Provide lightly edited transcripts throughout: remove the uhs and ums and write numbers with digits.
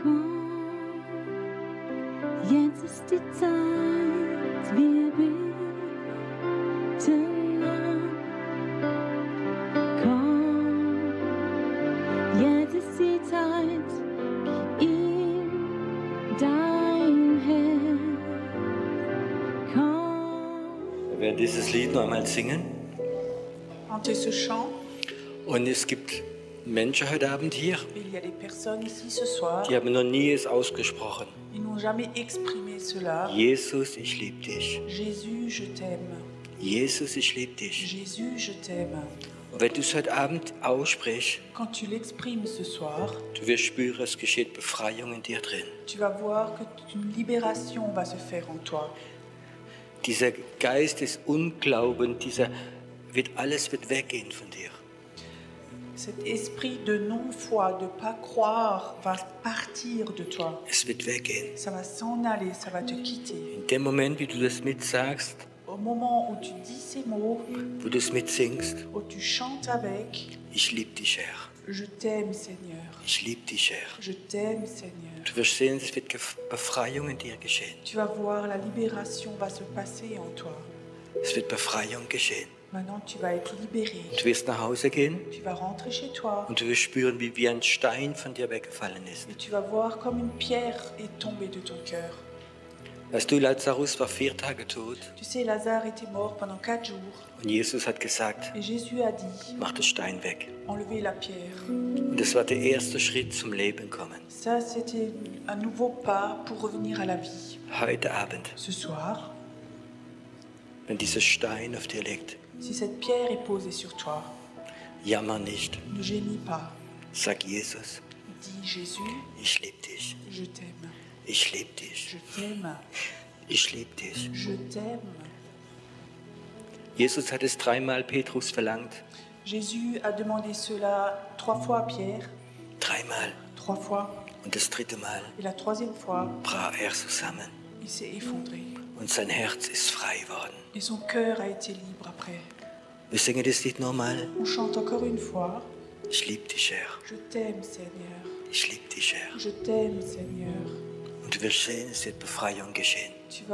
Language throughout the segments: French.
Komm, jetzt ist die Zeit, wir beten an. Komm, jetzt ist die Zeit, gib ihm dein Herz. Komm. Wir werden dieses Lied noch einmal singen. Chanter ce chant. Und es gibt Menschen heute Abend hier, Il y a des personnes ici ce soir, die haben noch nie es ausgesprochen. ils n'ont jamais exprimé cela. Jesus, ich liebe dich. Jésus, je t'aime. Jesus, ich liebe dich. Jésus, je t'aime. Und wenn du es heute Abend aussprichst, Quand tu l'exprimes ce soir, du wirst spüren, es geschieht Befreiung in dir drin. tu vas voir qu'une libération va se faire en toi. Dieser Geist des Unglaubens, alles wird weggehen von dir. Cet esprit de non-foi, de ne pas croire, va partir de toi. Es wird weggehen. Ça va s'en aller, ça va te quitter. In dem Moment, wie du das mitsagst, Au moment où tu dis ces mots, wo du es mitsingst, où tu chantes avec, ich liebe dich, Herr. je t'aime Seigneur, Ich liebe dich, Herr. je t'aime Seigneur. Du wirst sehen, es wird Befreiung in dir geschehen. Tu vas voir, la libération va se passer en toi. Es wird Befreiung geschehen. Maintenant, tu vas être libéré. Du wirst nach Hause gehen Tu vas rentrer chez toi und du wirst spüren, wie ein Stein von dir weggefallen ist. et tu vas voir comme une pierre est tombée de ton cœur. Weißt du, Lazarus war 4 Tage tot Tu sais, Lazare était mort pendant 4 jours und Jesus hat gesagt, et Jésus a dit, mach den Stein weg. enlevez la pierre. Und das war der erste Schritt zum Leben kommen. Ça, c'était un nouveau pas pour revenir à la vie. Heute Abend, Ce soir, wenn dieser Stein auf dir liegt, si cette pierre est posée sur toi, jammer nicht. ne gémis pas. Sag Jesus, Dis Jésus, ich liebe dich. je t'aime. Ich liebe dich. Je t'aime. Ich liebe dich. Je t'aime. Jesus hat es 3-mal Petrus verlangt. Jésus a demandé cela 3 fois à Pierre, 3-mal. 3 fois. Und das 3. Mal Et la 3e fois, brach er zusammen. il s'est effondré. Und sein Herz ist frei worden. Et son cœur a été libre après. Wir singen das Lied nochmal. On chante encore une fois. Ich liebe dich, Herr. Je t'aime, Seigneur. Ich liebe dich, Herr. Je t'aime, Seigneur. Und du wirst sehen, es wird Befreiung geschehen. Tu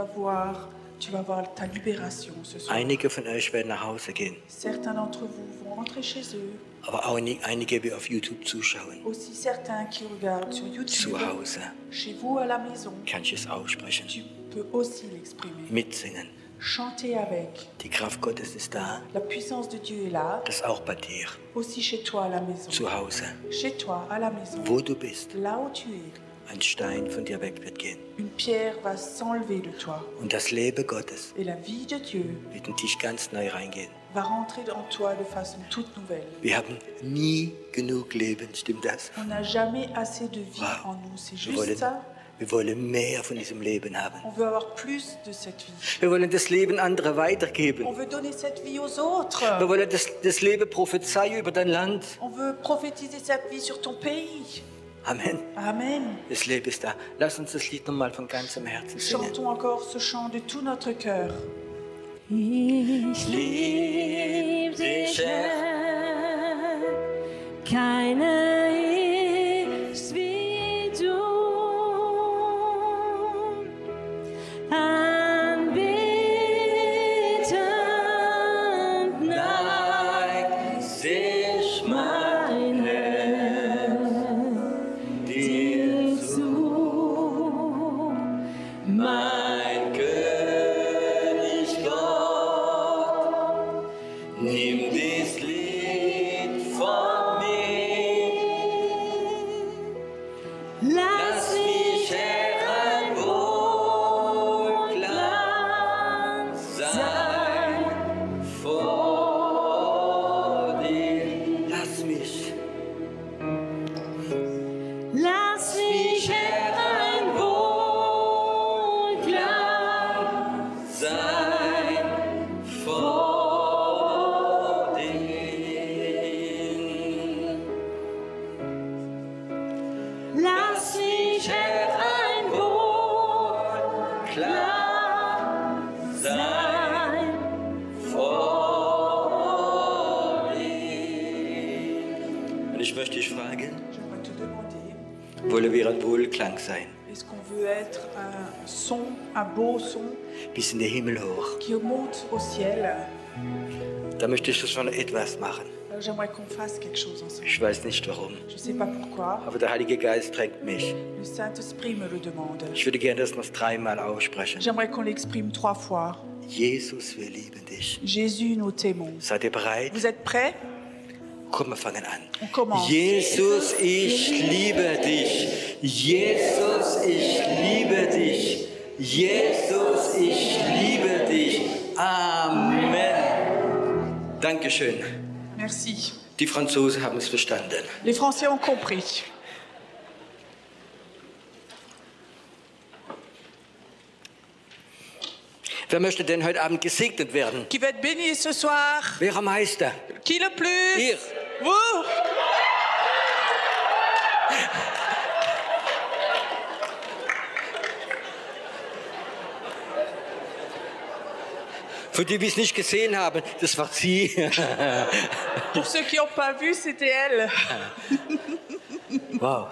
vas voir ta libération ce soir. Einige von euch werden nach Hause gehen, Certains d'entre vous vont rentrer chez eux. aber auch einige, die auf YouTube zuschauen. Aussi certains qui regardent sur YouTube. Zu Hause Chez vous à la maison. kann ich es aussprechen, Tu peux aussi l'exprimer. mitsingen. Chanter avec. Die Kraft Gottes ist da, La puissance de Dieu est là. das auch bei dir, Aussi chez toi à la maison. zu Hause, Chez toi à la maison. wo du bist. Là où tu es. Ein Stein von dir weg wird gehen. Une pierre va s'enlever de toi. Und das Leben Gottes Et la vie de Dieu wird in dich ganz neu reingehen. va rentrer en toi de façon toute nouvelle. Wir haben nie genug Leben, stimmt das? On n'a jamais assez de vie Wow. en nous. C'est Wir juste wollen, ça. wir wollen mehr von diesem Leben haben. On veut avoir plus de cette vie. Wir wollen das Leben anderer On weitergeben. veut donner cette vie aux autres. Wir wollen das Leben prophezeien über dein Land. On veut prophétiser cette vie sur ton pays. Amen. Amen. Das Leben ist da. Lass uns das Lied nochmal von ganzem Herzen singen. Chantons encore ce chant de tout notre cœur. Ich lieb dich, Herr, keiner ist wie du. Anbetend neigt sich mein Herz dir zu, mein König Gott. Nimm dies Lied von mir. Lass mich ein Wohlglanz sein vor dir. Lass mich ein Wohlglanz sein vor dir. Lass mich ein Wohlglanz sein vor dir. Und ich möchte dich fragen, J'aimerais te demander, wollen wir ein Wohlklang sein, Est-ce qu'on veut être un son, un beau son bis in den Himmel hoch. qui monte au ciel? Da möchte ich schon etwas machen. Alors, j'aimerais qu'on fasse quelque chose ensemble. Ich weiß nicht warum, Je ne sais pas pourquoi. aber der Heilige Geist drängt mich. Le Saint-Esprit me le demande. Ich würde gerne das noch 3-mal aussprechen. J'aimerais qu'on l'exprime 3 fois. Jesus, wir lieben dich. Jésus, nous t'aimons. Seid ihr bereit? Vous êtes prêts? Komm, wir fangen an. On commence. Jesus, ich liebe dich. Jesus, ich liebe dich. Jesus, ich liebe dich. Amen. Dankeschön. Merci. Die Franzosen haben es verstanden. Les Français ont compris. Wer möchte denn heute Abend gesegnet werden? Qui va être béni ce soir? Wer am meisten? Qui le plus? Ich. Vous? Für die, die es nicht gesehen haben, das war sie. Pour ceux qui n'ont pas vu, c'était elle. Wow.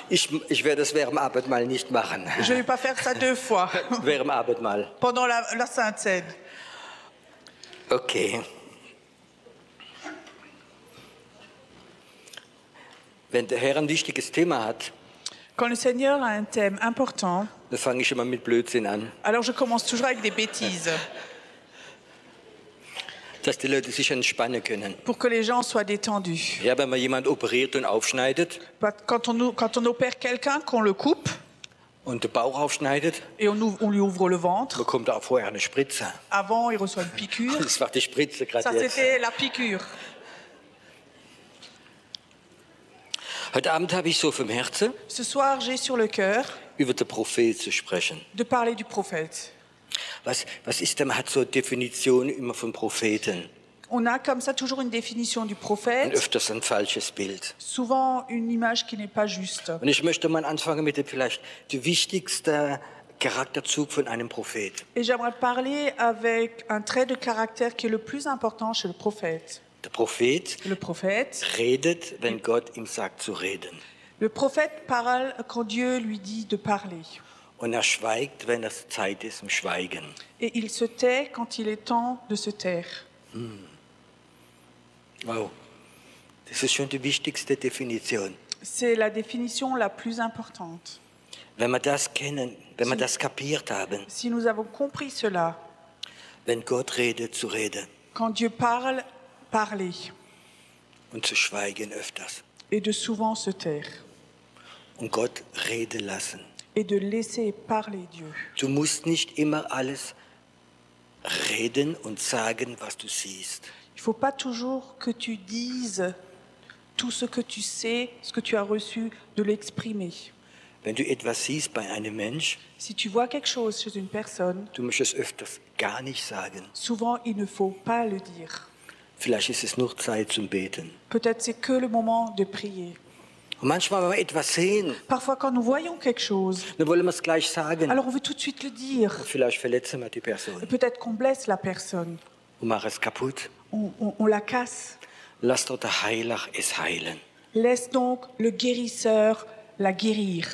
Ich werde das während dem Abendmahl nicht machen. Je ne vais pas faire ça 2 fois Während dem Abendmahl. pendant la Sainte Seine. Okay. Wenn der Herr ein wichtiges Thema hat, Quand le Seigneur a un thème important, dann fange ich immer mit Blödsinn an, alors je commence toujours avec des bêtises dass die Leute sich entspannen können. pour que les gens soient détendus. Ja, wenn man jemand operiert und aufschneidet Quand on opère quelqu'un, qu'on le coupe und den Bauch aufschneidet, et on lui ouvre le ventre, bekommt er auch vorher eine Spritze. avant il reçoit une piqûre. Das war die Spritze Ça gerade jetzt. c'était la piqûre. Heute Abend habe ich so vom Herzen, Ce soir, j'ai sur le cœur über den Prophet zu sprechen. de parler du prophète. Was ist denn, man hat so Definitionen immer von Propheten On a comme ça toujours une définition du und prophète, öfters ein falsches Bild. souvent une image qui n'est pas juste. Und ich möchte mal anfangen mit dem vielleicht der wichtigste Charakterzug von einem Prophet. Et j'aimerais parler avec un trait de caractère qui est le plus important chez le prophète. Der Prophet Le prophète, redet, wenn Gott ihm sagt zu reden. le prophète parle quand Dieu lui dit de parler. Und er schweigt, wenn es Zeit ist, im Schweigen. Et il se tait quand il est temps de se taire. Wow, das ist schon die wichtigste Definition. C'est la définition la plus importante. Wenn wir das kennen, wenn wir das kapiert haben, Si nous avons compris cela, wenn Gott redet, zu reden quand Dieu parle, parler und zu schweigen öfters. et de souvent se taire Und Gott reden lassen. et de laisser parler Dieu. Du musst nicht immer alles reden und sagen, was du siehst. Il ne faut pas toujours que tu dises tout ce que tu sais, ce que tu as reçu, de l'exprimer. Wenn du etwas siehst bei einem Mensch, Si tu vois quelque chose chez une personne, du musst es öfters gar nicht sagen. souvent il ne faut pas le dire. Vielleicht ist es nur Zeit zum Beten. Peut-être c'est que le moment de prier. Und manchmal, wenn wir etwas sehen, Parfois quand nous voyons quelque chose, dann wollen wir es gleich sagen. alors on veut tout de suite le dire. Vielleicht verletzen wir die Person Peut-être qu'on blesse la personne, und machen es kaputt. on la casse. Lass doch der Heiler es heilen. Laisse donc le guérisseur la guérir.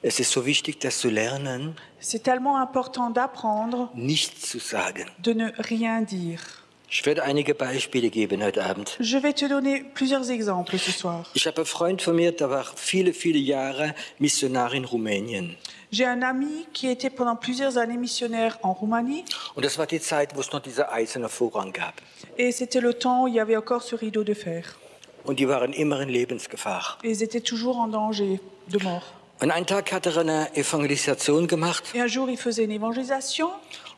Es ist so wichtig, das zu lernen, C'est tellement important d'apprendre nichts zu sagen. de ne rien dire. Ich werde einige Beispiele geben heute Abend. Je vais te donner plusieurs exemples ce soir. Ich habe einen Freund von mir, der war viele, viele Jahre Missionar in Rumänien. J'ai un ami qui était pendant plusieurs années missionnaire en Roumanie Und das war die Zeit, wo es noch diese eiserne Vorhang gab. et c'était le temps où il y avait encore ce rideau de fer. Und die waren immer in Lebensgefahr. Et ils étaient toujours en danger de mort. Und einen Tag hat er eine Evangelisation gemacht. Et un jour, il faisait une évangélisation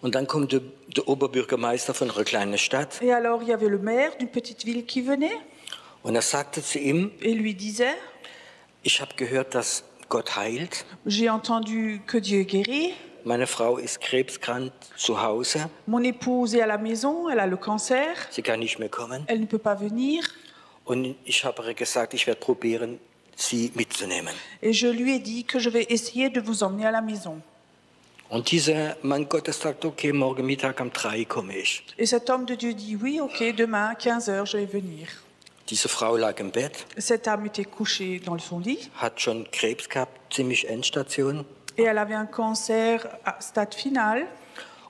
Und dann kommt der Oberbürgermeister von einer kleinen Stadt. et alors il y avait le maire d'une petite ville qui venait Und er sagte zu ihm, et lui disait ich habe gehört, dass Gott heilt. « J'ai entendu que Dieu guérit, Meine Frau ist krebskrank zu Hause. mon épouse est à la maison, elle a le cancer, Sie kann nicht mehr kommen. elle ne peut pas venir. Und ich habe ihr gesagt, ich werde probieren, sie mitzunehmen. Et je lui ai dit que je vais essayer de vous emmener à la maison. Und dieser Mann Gottes sagt, okay, morgen Mittag um 3 komme ich. Et cet homme de Dieu dit « Oui, ok, demain, 15h, je vais venir. » Diese Frau lag im Bett, Cette dame était couchée dans son lit hat schon Krebs gehabt, ziemlich Endstation. et elle avait un cancer à stade final.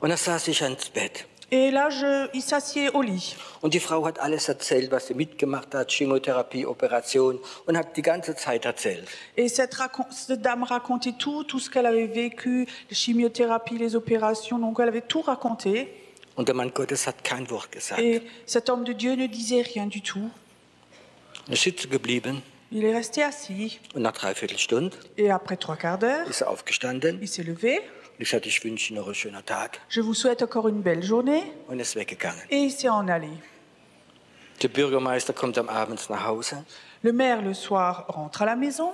Und da saß ich ans Bett. Et là, il s'assied au lit. Und die Frau hat alles erzählt, was sie mitgemacht hat, Chemotherapie, Operation, und hat die ganze Zeit erzählt. Et cette dame racontait tout ce qu'elle avait vécu, les chimiothérapies, les opérations. Donc elle avait tout raconté. Und der Mann Gottes hat kein Wort gesagt. Et cet homme de Dieu ne disait rien du tout. Er ist sitzen geblieben Il est resté assis. und nach 3/4 Stunde Et après 3/4 d'heure, ist er aufgestanden. il s'est levé. Und ich sagte, ich wünsche Ihnen noch einen schönen Tag. Je vous souhaite encore une belle journée. Und er ist weggegangen. Et il s'est en allé. Der Bürgermeister kommt am Abend nach Hause Le maire, le soir, rentre à la maison.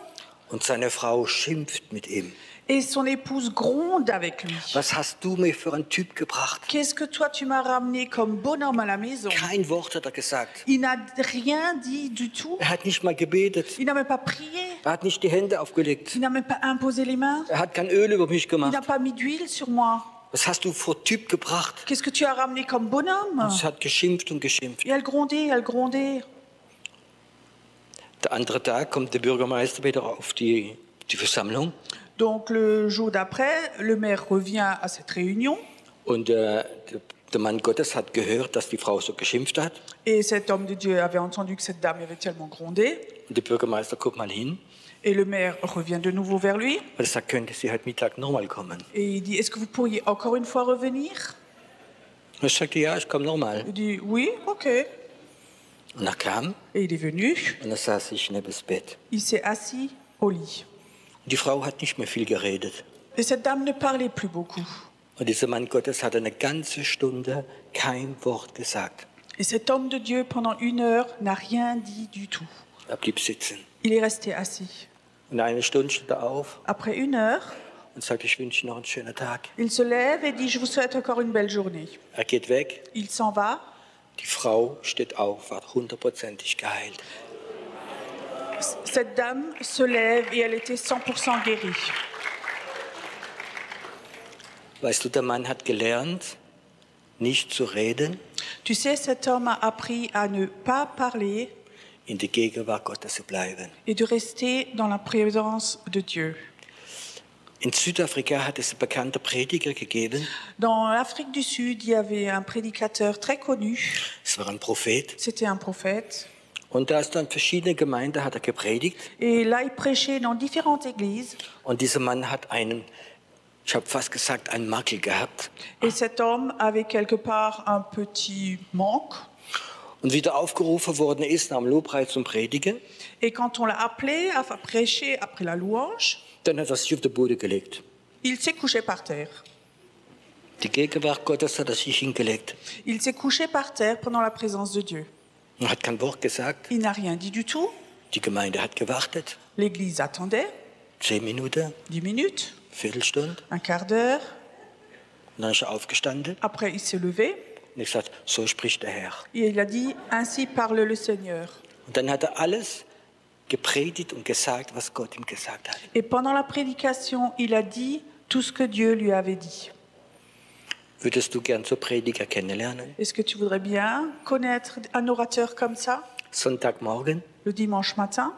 und seine Frau schimpft mit ihm. Et son épouse gronde avec lui. Was hast du mir für einen Typ gebracht? Qu'est-ce que toi tu m'as ramené comme bonhomme à la maison? Kein Wort hat er gesagt. Il n'a rien dit du tout. Er hat nicht mal gebetet. Il n'a même pas prié. Er hat nicht die Hände aufgelegt. Il n'a même pas imposé les mains. Er hat kein Öl über mich Il n'a gemacht. pas mis d'huile sur moi. Was hast du für Typ gebracht? Qu'est-ce que tu as ramené comme bonhomme? Sie hat geschimpft und geschimpft. Et elle grondait, elle grondait. Der andere Tag kommt der Bürgermeister wieder auf die Versammlung Donc le jour d'après, le maire revient à cette réunion und der Mann Gottes hat gehört, dass die Frau so geschimpft hat. et cet homme de Dieu avait entendu que cette dame avait tellement grondé Und der Bürgermeister guckt mal hin et le maire revient de nouveau vers lui und er sagt, könnte sie heute Mittag nochmal kommen? et il dit est-ce que vous pourriez encore une fois revenir? Und er sagte, ja, ich komme nochmal. Il dit oui, ok. Und er kam Et il est venu, und er saß sich neben das Bett. il s'est assis au lit. Und die Frau hat nicht mehr viel geredet. Et cette dame ne parlait plus beaucoup. Und dieser Mann Gottes hat eine ganze Stunde kein Wort gesagt. Et cet homme de Dieu, pendant 1 heure, n'a rien dit du tout. Er blieb sitzen. Il est resté assis. Und eine Stunde steht er auf Après 1 heure, und sagt, ich wünsche Ihnen noch einen schönen Tag. il se lève et dit je vous souhaite encore une belle journée. Er geht weg. Il s'en va. Die Frau steht auf, war 100%ig geheilt. Cette dame se lève et elle était 100% guérie. Weißt du, der Mann hat gelernt, nicht zu reden, Tu sais, cet homme a appris à ne pas parler in der Gegenwart Gottes zu bleiben. et de rester dans la présence de Dieu. In Südafrika hat es einen bekannten Prediger gegeben. Dans l'Afrique du Sud, il y avait un prédicateur très connu. Es war ein Prophet. C'était un prophète. Und da ist dann verschiedene Gemeinden hat er gepredigt. Et là, il prêchait dans différentes églises. Und dieser Mann hat einen, ich habe fast gesagt, einen Makel gehabt. Et cet homme avait quelque part un petit manque. Und wie er aufgerufen worden ist, nach dem Lobpreis zum Predigen, Et quand on l'a appelé à prêcher après la louange, dann hat er sich auf den Boden gelegt. il s'est couché par terre. Die Gegenwart Gottes hat er sich hingelegt. Il s'est couché par terre pendant la présence de Dieu. Er hat kein Wort gesagt. Il n'a rien dit du tout. Die Gemeinde hat gewartet. L'église attendait 10 Minuten, 10 minutes, Viertelstunde. un quart d'heure. Und dann ist er aufgestanden Après, il s'est levé und ich gesagt, so spricht der Herr. et il a dit ainsi parle le Seigneur. Und dann hat er alles gepredigt und gesagt, was Gott ihm gesagt hat. Et pendant la prédication, il a dit tout ce que Dieu lui avait dit. Würdest du gern so Prediger kennenlernen? Est-ce que tu voudrais bien connaître un orateur comme ça? Sonntagmorgen Le dimanche matin,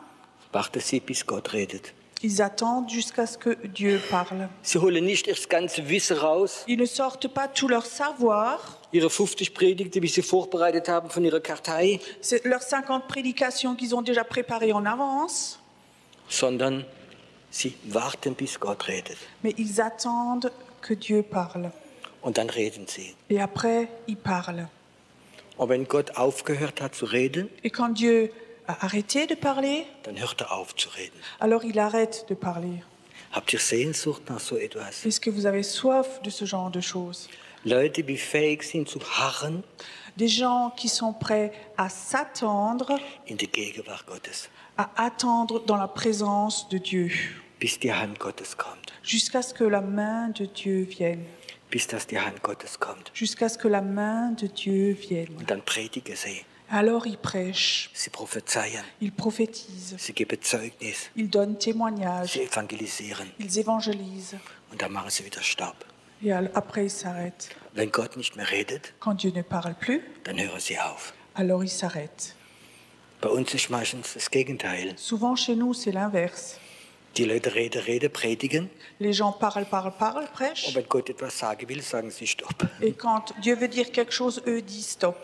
warten sie, bis Gott redet. ils attendent jusqu'à ce que Dieu parle. Sie holen nicht das ganze Wissen raus, Ils ne sortent pas tout leur savoir, ihre 50 Predigten, die sie vorbereitet haben von ihrer Kartei, c'est leurs 50 prédications qu'ils ont déjà préparées en avance, sondern sie warten, bis Gott redet. mais ils attendent que Dieu parle. Und dann reden sie. Et après, ils parlent. Und wenn Gott aufgehört hat zu reden, Et quand Dieu a arrêté de parler, dann hört er auf zu reden. alors il arrête de parler. Habt ihr Sehnsucht nach so etwas? Est-ce que vous avez soif de ce genre de choses? Leute, die fähig sind zu harren Des gens qui sont prêts à s'attendre, in die Gegenwart Gottes, à attendre dans la présence de Dieu, bis die Hand Gottes kommt. jusqu'à ce que la main de Dieu vienne. Bis dass die Hand Gottes kommt. Jusqu'à ce que la main de Dieu vienne. Und dann predigen sie, Alors ils prêchent, sie prophezeien, ils prophétisent, sie geben Zeugnis, ils donnent témoignage, sie evangelisieren. ils évangélisent. Und dann machen sie wieder Stopp. Et après ils s'arrêtent. Wenn Gott nicht mehr redet, Quand Dieu ne parle plus, dann hören sie auf. alors ils s'arrêtent. Bei uns ist meistens das Gegenteil. Souvent chez nous, c'est l'inverse. Die Leute reden, predigen. Les gens parlent, prêchent. Und wenn Gott etwas sagen will, sagen sie Stopp. Et quand Dieu veut dire quelque chose, eux disent stop.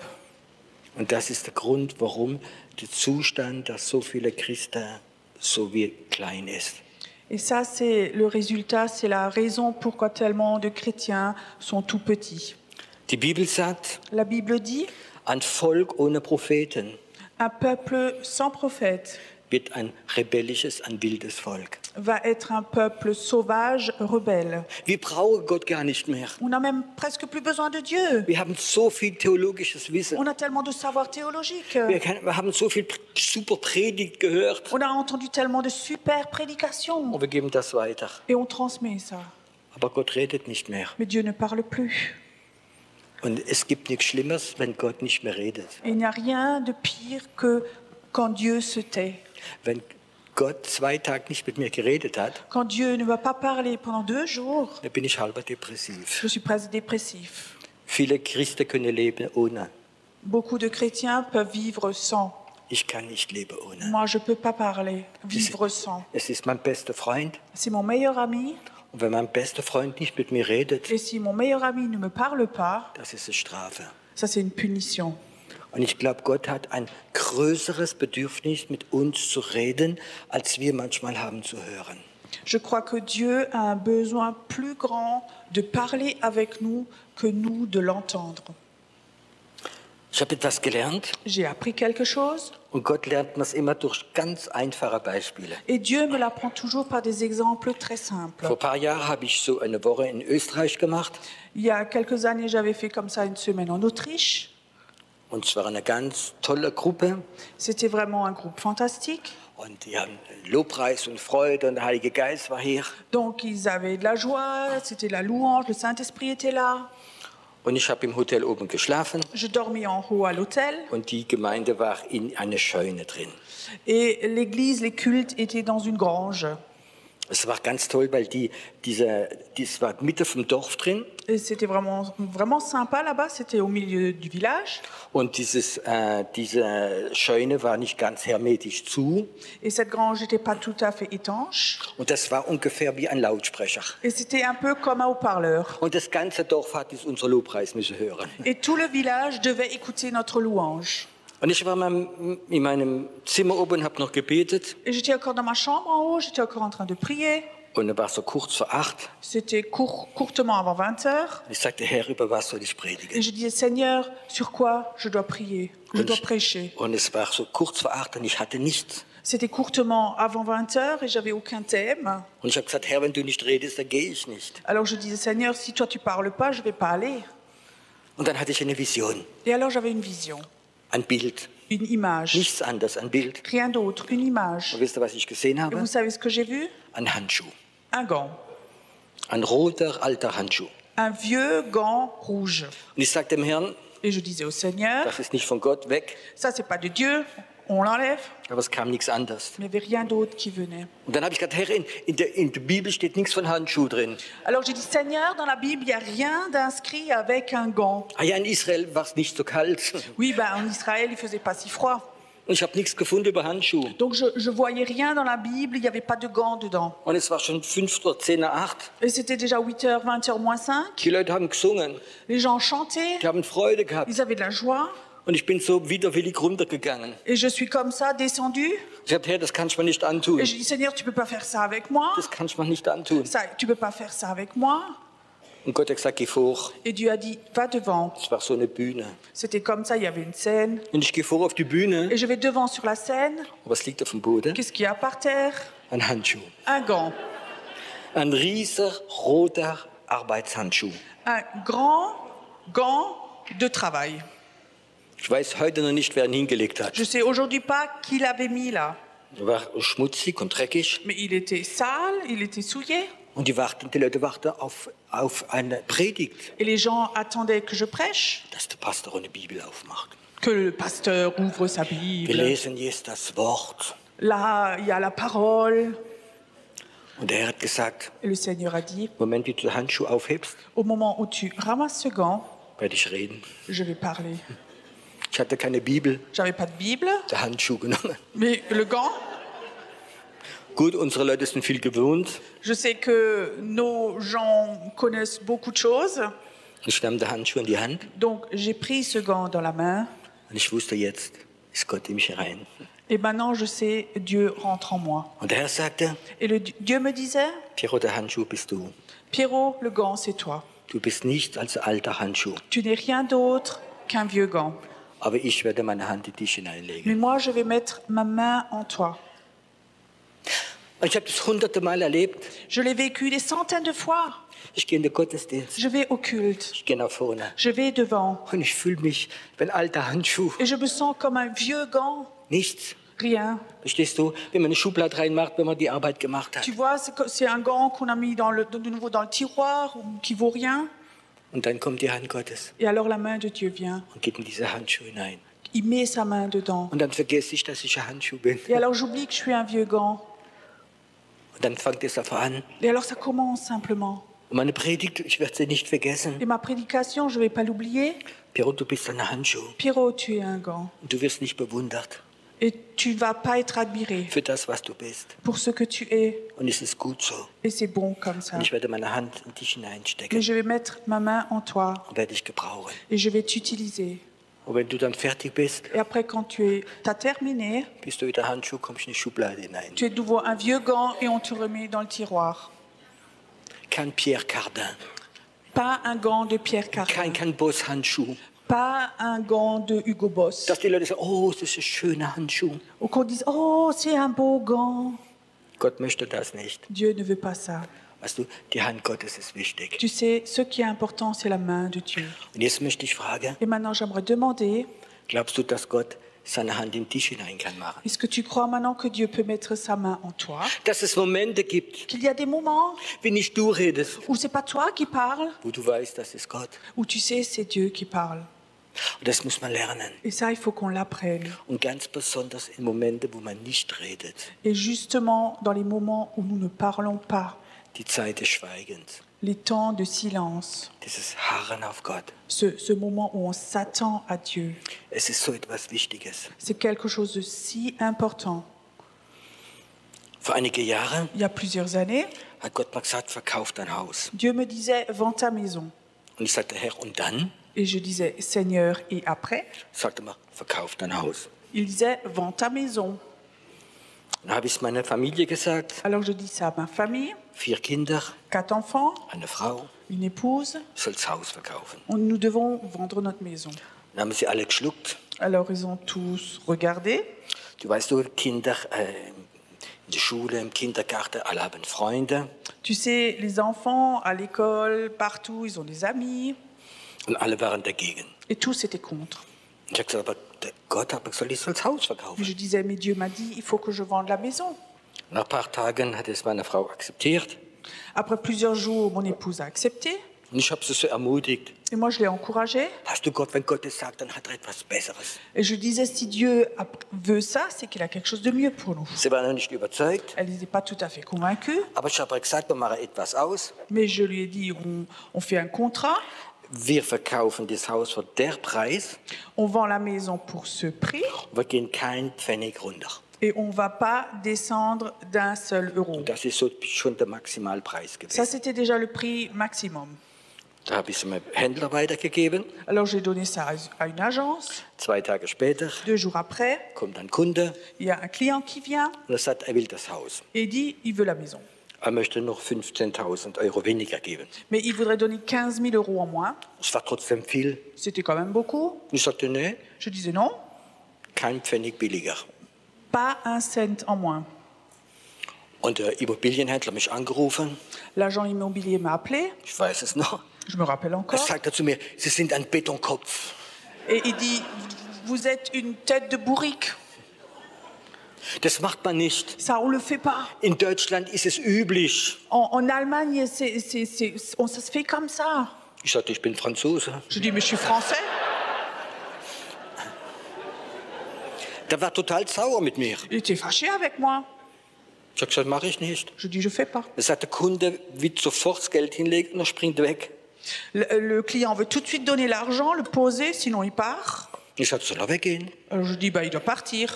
Und das ist der Grund, warum der Zustand, dass so viele Christen so wie klein ist. Et ça, c'est le résultat, c'est la raison pourquoi tellement de chrétiens sont tout petits. Die Bibel sagt, La Bible dit, ein Volk ohne Propheten un peuple sans prophète wird ein rebellisches, ein wildes Volk. va être un peuple sauvage, rebelle. Wir brauchen Gott gar nicht mehr. On n'a même presque plus besoin de Dieu. Wir haben so viel theologisches Wissen. On a tellement de savoir théologique. Wir haben so viel super Predigt gehört On a entendu tellement de super prédications. und wir geben das weiter. Et on transmet ça. Aber Gott redet nicht mehr. Mais Dieu ne parle plus. Und es gibt nichts Schlimmeres, wenn Gott nicht mehr redet. Et il n'y a rien de pire que quand Dieu se tait. Wenn Gott 2 Tage nicht mit mir geredet hat, Quand Dieu ne va pas parler pendant 2 jours, dann bin ich halber depressiv. je suis presque dépressif. Viele Christen können leben ohne. Beaucoup de chrétiens peuvent vivre sans. Ich kann nicht leben ohne. Moi, je ne peux pas parler, vivre sans. Es ist mein bester Freund. C'est mon meilleur ami. Und wenn mein bester Freund nicht mit mir redet, Et si mon meilleur ami ne me parle pas, das ist eine Strafe. ça c'est une punition. Und ich glaube, Gott hat ein größeres Bedürfnis, mit uns zu reden, als wir manchmal haben zu hören. Je crois que Dieu a un besoin plus grand de parler avec nous que nous de l'entendre. Ich habe etwas gelernt J'ai appris quelque chose und Gott lernt man es immer durch ganz einfache Beispiele. et Dieu me l'apprend toujours par des exemples très simples. Vor ein paar Jahren habe ich so eine Woche in Österreich gemacht Il y a quelques années, j'avais fait comme ça une semaine en Autriche. und es war eine ganz tolle Gruppe C'était vraiment un groupe fantastique. und die haben Lobpreis und Freude und der Heilige Geist war hier. Donc ils avaient de la joie, c'était la louange, le Saint-Esprit était là. Und ich habe im Hotel oben geschlafen Je dormais en haut à l'hôtel und die Gemeinde war in einer Scheune drin. et l'église, les cultes étaient dans une grange. Es war ganz toll, weil das war Mitte vom Dorf drin Et c'était vraiment, vraiment sympa là-bas, c'était au milieu du village. und diese Scheune war nicht ganz hermetisch zu Et cette grange n'était pas tout à fait étanche. und das war ungefähr wie ein Lautsprecher. Et c'était un peu comme un haut-parleur. Und das ganze Dorf hat jetzt unser Lobpreis müssen hören. Et tout le village devait écouter notre louange. Und ich war in meinem Zimmer oben und habe noch gebetet Et j'étais encore dans ma chambre en haut, j'étais encore en train de prier. und es war so kurz vor 8. C'était courtement avant 20 heures. Ich sagte, Herr, über was soll ich predigen? Et je disais, Seigneur, sur quoi je dois prier, je dois prêcher. Und es war so kurz vor 8 und ich hatte nichts. C'était courtement avant 20 heures et j'avais aucun thème. Und ich habe gesagt, Herr, wenn du nicht redest, dann gehe ich nicht. Alors je disais, Seigneur, si toi tu parles pas, je vais pas aller. Und dann hatte ich eine Vision, Et alors j'avais une vision, ein Bild, une image, nichts anderes, ein Bild. rien d'autre, une image. Und wisst ihr, was ich gesehen Et habe? vous savez ce que j'ai vu? Ein Handschuh, Un gant, ein roter, alter Handschuh. un vieux gant rouge. Und ich sagte dem Herrn, Et je disais au Seigneur, das ist nicht von Gott weg, ça c'est pas de Dieu, on l'enlève. aber es kam nichts anderes. Mais il n'y avait rien d'autre qui venait. Und dann habe ich gesagt, Herr, in der Bibel steht nichts von Handschuh drin. Alors j'ai dit, Seigneur, dans la Bible, il n'y a rien d'inscrit avec un gant. Ah ja, in Israel war es nicht so kalt. Oui, ben, en Israël, il faisait pas si froid. Und ich habe nichts gefunden über Handschuhe. Donc je voyais rien dans la Bible, il n'y avait pas de gants dedans. Und es war schon 5 oder 10 nach 8. Et c'était déjà 8h, 20h moins 5. Die Leute haben gesungen, Les gens chantaient, die haben Freude gehabt. ils avaient de la joie. Und ich bin so widerwillig runtergegangen. Et je suis comme ça, descendue. Ich habe, Herr, das kannst du mir nicht antun. Et je dis, Seigneur, tu peux pas faire ça avec moi. Das kannst du mir nicht antun. Ça, tu peux pas faire ça avec moi. Und Gott hat gesagt, geh vor. Et Dieu a dit, va devant. Es war so eine Bühne. C'était comme ça, il y avait une scène. Und ich gehe vor auf die Bühne. Et je vais devant sur la scène. Und was liegt auf dem Boden? Qu'est-ce qu'il y a par terre? Ein Handschuh. Un gant. Ein rieser roter Arbeitshandschuh. Un grand gant de travail. Ich weiß heute noch nicht, wer ihn hingelegt hat. Je sais aujourd'hui pas qui l'avait mis là. Er war schmutzig und dreckig. Mais il était sale, il était souillé. Und die Leute warten auf eine Predigt, Et les gens attendaient que je prêche, dass der Pastor eine Bibel aufmacht. que le pasteur ouvre sa Wir Bible. lesen jetzt das Wort. Là, il y a la parole. Und er hat gesagt, Et le Seigneur a dit, im Moment, wie du den Handschuh aufhebst, au moment où tu ramasses ce gant, werde ich reden. je vais parler. Ich hatte keine Bibel, J'avais pas de Bible, der Handschuh genommen. mais le gant. Gut, unsere Leute sind viel gewohnt. Je sais que nos gens connaissent beaucoup de choses. Ich nahm den Handschuh in die Hand Donc j'ai pris ce gant dans la main. und ich wusste, jetzt ist Gott in mich herein. Et maintenant je sais, Dieu rentre en moi. Und der Herr sagte, Et Dieu me disait, Piero, der Handschuh bist du. Pierrot, le gant c'est toi. Du bist nicht als alter Handschuh. Tu n'es rien d'autre qu'un vieux gant. Aber ich werde meine Hand in dich Mais hineinlegen. moi je vais mettre ma main en toi. Ich habe das hunderte Mal erlebt. Je l'ai vécu des centaines de fois. Ich gehe in den Gottesdienst. Je vais au culte. Ich gehe nach vorne. Je vais devant. Und ich fühle mich wie ein alter Handschuh. Et je me sens comme un vieux gant. Nichts. Rien. Verstehst du? Wenn man eine Schublade reinmacht, wenn man die Arbeit gemacht hat. Tu vois, c'est un gant qu'on a mis de nouveau dans le tiroir, qui vaut rien. Und dann kommt die Hand Gottes Et alors la main de Dieu vient. und geht in diese Handschuhe hinein. Il met sa main dedans. Und dann vergesse ich, dass ich ein Handschuh bin. Et alors j'oublie que je suis un vieux gant. Und dann fängt es einfach an. Et alors ça commence simplement. Und meine Predigt, ich werde sie nicht vergessen. Et ma prédication, je ne vais pas l'oublier. Piero, du bist ein Handschuh. Pierrot, tu es un gant. Und du wirst nicht bewundert Et tu ne vas pas être admiré für das, was du bist. pour ce que tu es. Und es ist gut so. Et c'est bon comme ça. Und ich werde meine Hand in dich Mais hineinstecken je vais mettre ma main en toi und werde dich gebrauchen. et je vais t'utiliser. Und wenn du dann fertig bist, Et après, quand tu as terminé, bist du wieder Handschuh, kommst in die Schublade hinein. tu es de nouveau un vieux gant et on te remet dans le tiroir. Kein Pierre Cardin, Pas un gant de Pierre Cardin. kein Boss-Handschuh. Pas un gant de Hugo Boss. Dass die Leute sagen, oh, das ist ein schöner Handschuh. Ou qu'on dise, oh, c'est un beau gant. Gott möchte das nicht. Dieu ne veut pas ça. Weißt du, die Hand Gottes ist wichtig. Tu sais, ce qui est important, c'est la main de Dieu. Und jetzt möchte ich fragen, Et maintenant, j'aimerais demander, glaubst du, dass Gott seine Hand in dich hinein kann machen? est-ce que tu crois maintenant que Dieu peut mettre sa main en toi? Dass es Momente gibt, Qu'il y a des moments wie nicht du redest, où c'est pas toi qui parles, wo du weißt, das ist Gott. où tu sais, c'est Dieu qui parle. Und das muss man lernen. Et ça, il faut qu'on l'apprenne. Und ganz besonders in Momente, wo man nicht redet. Et justement, dans les moments où nous ne parlons pas, Die Zeit des Schweigens. les temps de silence, Dieses Harren auf Gott. ce moment où on s'attend à Dieu, Es ist so etwas Wichtiges. c'est quelque chose de si important. Vor einige Jahre Il y a plusieurs années, hat Gott mal gesagt, verkauf dein Haus. Dieu me disait, vends ta maison. Und ich sagte, Herr, und dann? Et je disais, Seigneur, et après? Sagte mal, verkauf dein Haus. Il disait, vends ta maison. Dann habe ich es meiner Familie gesagt. Alors je dis ça à ma famille, 4 Kinder, 4 enfants, eine Frau, une épouse. soll das Haus verkaufen. Nous devons vendre notre maison. Dann haben sie alle geschluckt. Alors ils ont tous regardé. Du weißt, du Kinder in der Schule, im Kindergarten, alle haben Freunde. Tu sais, les enfants à l'école, partout, ils ont des amis. Und alle waren dagegen. Et tous étaient contre. Ich habe gesagt, aber der Gott hat gesagt, ich soll das Haus Mais verkaufen. je disais, mais Dieu m'a dit, il faut que je vende la maison. Nach ein paar Tagen hat es meine Frau akzeptiert. Après plusieurs jours, mon épouse a accepté. Und ich habe sie so ermutigt. Et moi, je l'ai encouragée. Hast du Gott, wenn Gott es sagt, dann hat er etwas Besseres. Et je disais, si Dieu veut ça, c'est qu'il a quelque chose de mieux pour nous. Sie war noch nicht überzeugt. Elle n'était pas tout à fait convaincue. Aber ich habe ihr gesagt, wir machen etwas aus. Mais je lui ai dit, on fait un contrat. Wir verkaufen das Haus für der Preis. On vend la maison pour ce prix. Wir gehen kein Pfennig runter. Et on ne va pas descendre d'un seul euro. Das ist so schon der Maximalpreis Ça, gewesen. c'était déjà le prix maximum. Da habe ich es meinem Händler weitergegeben. Alors, j'ai donné ça à une agence. 2 Tage später 2 jours après, kommt ein Kunde il y a un client qui vient und er sagt, er will das Haus. et dit il veut la maison. Er möchte noch 15.000 Euro weniger geben. Mais il voudrait donner 15 000 euros en moins. Es war trotzdem viel. C'était quand même beaucoup. Ich sagte, nee, Je disais non, kein Pfennig billiger. pas un cent en moins. Und der Immobilienhändler hat mich angerufen. L'agent immobilier m'a appelé, Ich weiß es noch. je me rappelle Er encore, sagte zu mir, Sie sind ein Betonkopf. et il dit vous êtes une tête de bourrique. Das macht man nicht. Ça, on le fait pas. In Deutschland ist es üblich. En Allemagne, ça se fait comme ça. Ich sagte, ich bin Franzose. Je dis mais je suis français. Der war total sauer mit mir. Il était fâché avec moi. Ich habe gesagt, mache ich nicht. Je dis je fais pas. Er sagt, der Kunde will sofort das Geld hinlegen und er springt weg. Le client veut tout de suite donner l'argent, le poser, sinon il part. Ich sagte, soll er weggehen? Alors je dis, bah, il doit partir.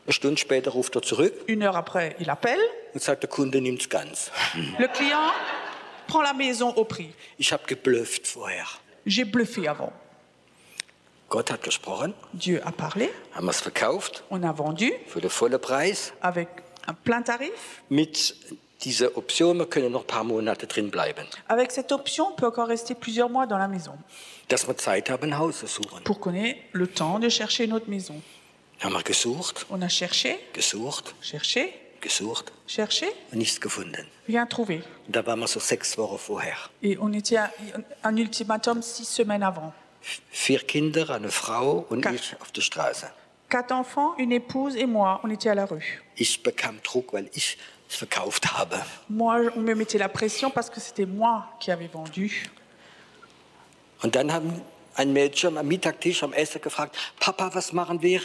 Eine Stunde später ruft er zurück 1 heure après, il appelle. und sagt, der Kunde nimmt's ganz. Le client prend la maison au prix. Ich habe geblufft vorher. J'ai bluffé avant. Gott hat gesprochen, Dieu a parlé, haben wir es verkauft on a vendu für den vollen Preis. avec un plein tarif. Mit dieser Option, wir können noch ein paar Monate drin bleiben. Avec cette option, on peut encore rester plusieurs mois dans la maison Dass wir Zeit haben, ein Haus zu suchen. pour qu'on ait le temps de chercher une autre maison. Haben wir gesucht, On a cherché, gesucht, cherché, gesucht cherché, und nichts gefunden. rien trouvé. Und da waren wir so 6 Wochen vorher. Et on était à un ultimatum 6 semaines avant. 4 Kinder, eine Frau und Ka- ich auf der Straße. 4 enfants, une épouse et moi, on était à la rue. Ich bekam Druck, weil ich es verkauft habe. Moi, on me mettait la pression parce que c'était moi qui avais vendu. Und dann haben ein Mädchen am Mittagtisch am Essen gefragt, Papa, was machen wir?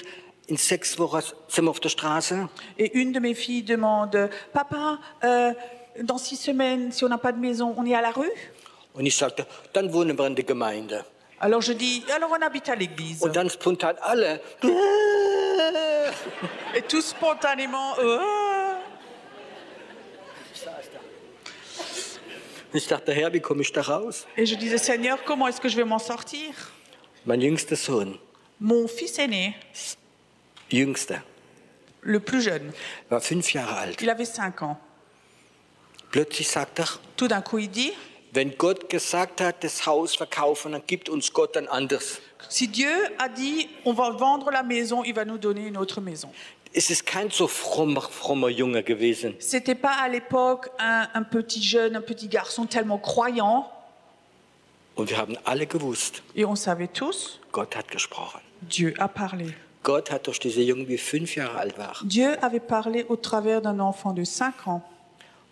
In 6 Wochen sind wir auf der Straße. Et une de mes filles demande, Papa, dans 6 semaines, si on n'a pas de maison, on est à la rue? Und ich sagte, dann wohnen wir in der Gemeinde. Alors je dis, alors on habite à l'église. Und dann spontan alle. Et tout spontanément, Ich dachte, Herr, wie komme ich da raus? Et je disais, Seigneur, comment est-ce que je vais m'en sortir? Mein jüngster Sohn, Mon fils aîné, jüngster, le plus jeune, war 5 Jahre alt. il avait 5 ans. Plötzlich sagt er, Tout d'un coup, il dit, wenn Gott gesagt hat, das Haus verkaufen, dann gibt uns Gott ein anderes. si Dieu a dit, on va vendre la maison, il va nous donner une autre maison. Es ist kein so frommer Junge gewesen. C'était pas à l'époque un petit jeune, un petit garçon tellement croyant. Und wir haben alle gewusst, Et on savait tous, Gott hat gesprochen. Dieu a parlé. Gott hat durch diese Jungen, die 5 Jahre alt war. Dieu avait parlé au travers d'un enfant de 5 ans.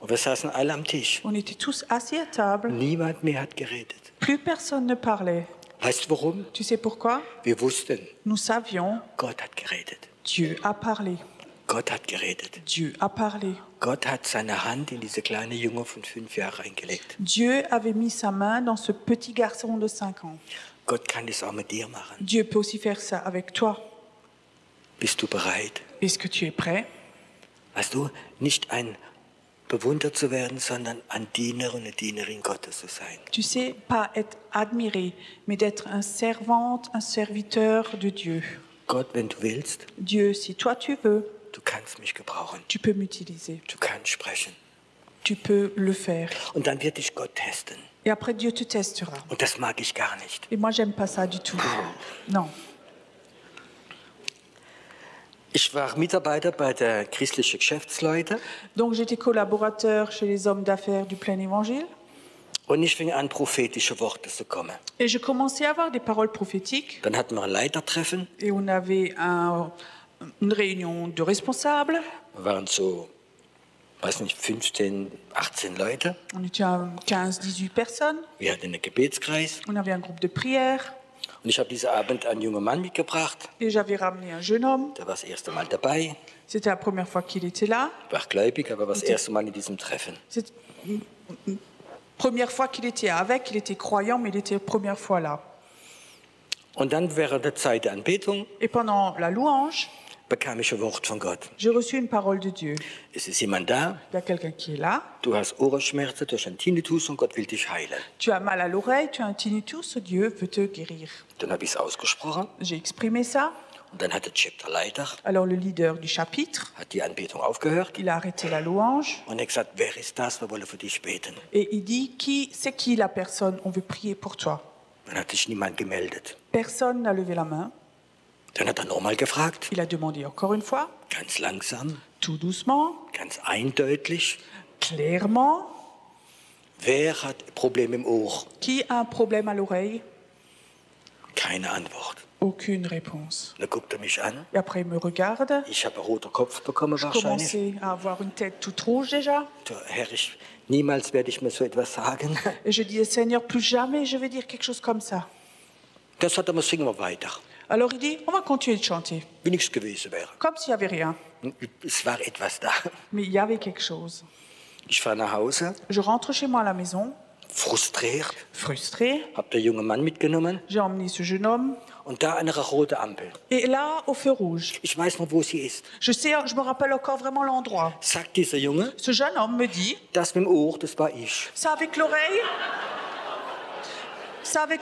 Und wir saßen alle am Tisch. On était tous assis à table. Niemand mehr hat geredet. Plus personne ne parlait. Weißt du warum? Tu sais pourquoi? Wir wussten, Nous savions, Gott hat geredet. Dieu a parlé. Gott hat geredet. Dieu a parlé. Gott hat seine Hand in diese kleine Junge von 5 Jahren reingelegt. Dieu avait mis sa main dans ce petit garçon de 5 ans. Gott kann das auch mit dir machen. Dieu peut aussi faire ça avec toi. Bist du bereit? Est-ce que tu es prêt? Weißt du, nicht ein bewundert zu werden, sondern ein Diener und eine Dienerin Gottes zu sein. Tu sais, pas être admiré, mais d'être un servante, un serviteur de Dieu. Gott, wenn du willst, Dieu, si toi tu veux, du kannst mich gebrauchen. tu peux m'utiliser. Du kannst sprechen. Tu peux le faire. Und dann wird dich Gott testen. Et après, Dieu te testera. Und das mag ich gar nicht. Et moi, j'aime pas ça du tout. Non. Ich war Mitarbeiter bei der christlichen Geschäftsleute Donc, j'étais collaborateur chez les hommes d'affaires du Plein Évangile. und ich fing an, prophetische Worte zu kommen. Et je commençais à avoir des paroles prophétiques. Dann hatten wir ein Leitertreffen. Et on avait une réunion de responsables. Wir waren so, weiß nicht, 15, 18 Leute. On était à 15, 18 personnes. Wir hatten einen Gebetskreis. On avait un groupe de prière. Und ich habe diesen Abend einen jungen Mann mitgebracht. Et j'avais ramené un jeune homme. Der war das erste Mal dabei. C'était la première fois qu'il était là. War gläubig, aber war das erste Mal in diesem Treffen. C'est une première fois qu'il était avec. Il était croyant, mais il était la première fois là. Und dann während der Zeit der Anbetung Et pendant la louange, bekam ich ein Wort von Gott. j'ai reçu une parole de Dieu. Es ist jemand da, Il y a quelqu'un qui est là. du hast Ohrenschmerzen, du hast einen Tinnitus und Gott will dich heilen. Tu as mal à l'oreille, tu as un tinnitus, Dieu veut te guérir. Dann habe ich es ausgesprochen J'ai exprimé ça. und dann hat der Chapterleiter Alors le leader du chapitre, hat die Anbetung aufgehört il a arrêté la louange und er hat gesagt, wer ist das? Wir wollen für dich beten. et il dit, c'est qui la personne? On veut prier pour toi. Dann hat sich niemand gemeldet. Personne n'a levé la main. Dann hat er nochmal gefragt, Il a demandé encore une fois, ganz langsam, tout doucement, ganz eindeutig, clairement, wer hat Probleme im Ohr? qui a un problème à l'oreille? Keine Antwort. Aucune réponse. Dann guckt er mich an. Et après, il me regarde. Ich habe einen roten Kopf bekommen Je wahrscheinlich. commençais à avoir une tête toute rouge déjà. Du, Herr, niemals werde ich mir so etwas sagen. Et je disais, Seigneur, plus jamais je vais dire quelque chose comme ça. Das hat er mal, singen wir weiter. Alors il dit, on va continuer de chanter, Wie nichts gewesen wäre. comme s'il n'y avait rien. Es war etwas da. Mais il y avait quelque chose. Ich fahre nach Hause, Je rentre chez moi à la maison. Frustriert, frustrée. habe der junge Mann mitgenommen J'ai emmené ce jeune homme. und da eine rote Ampel. Et là, au feu rouge, Ich weiß noch, wo sie ist. je me rappelle encore vraiment l'endroit. Sagt dieser Junge, Ce jeune homme me dit, das mit dem Ohr, das war ich. ça avec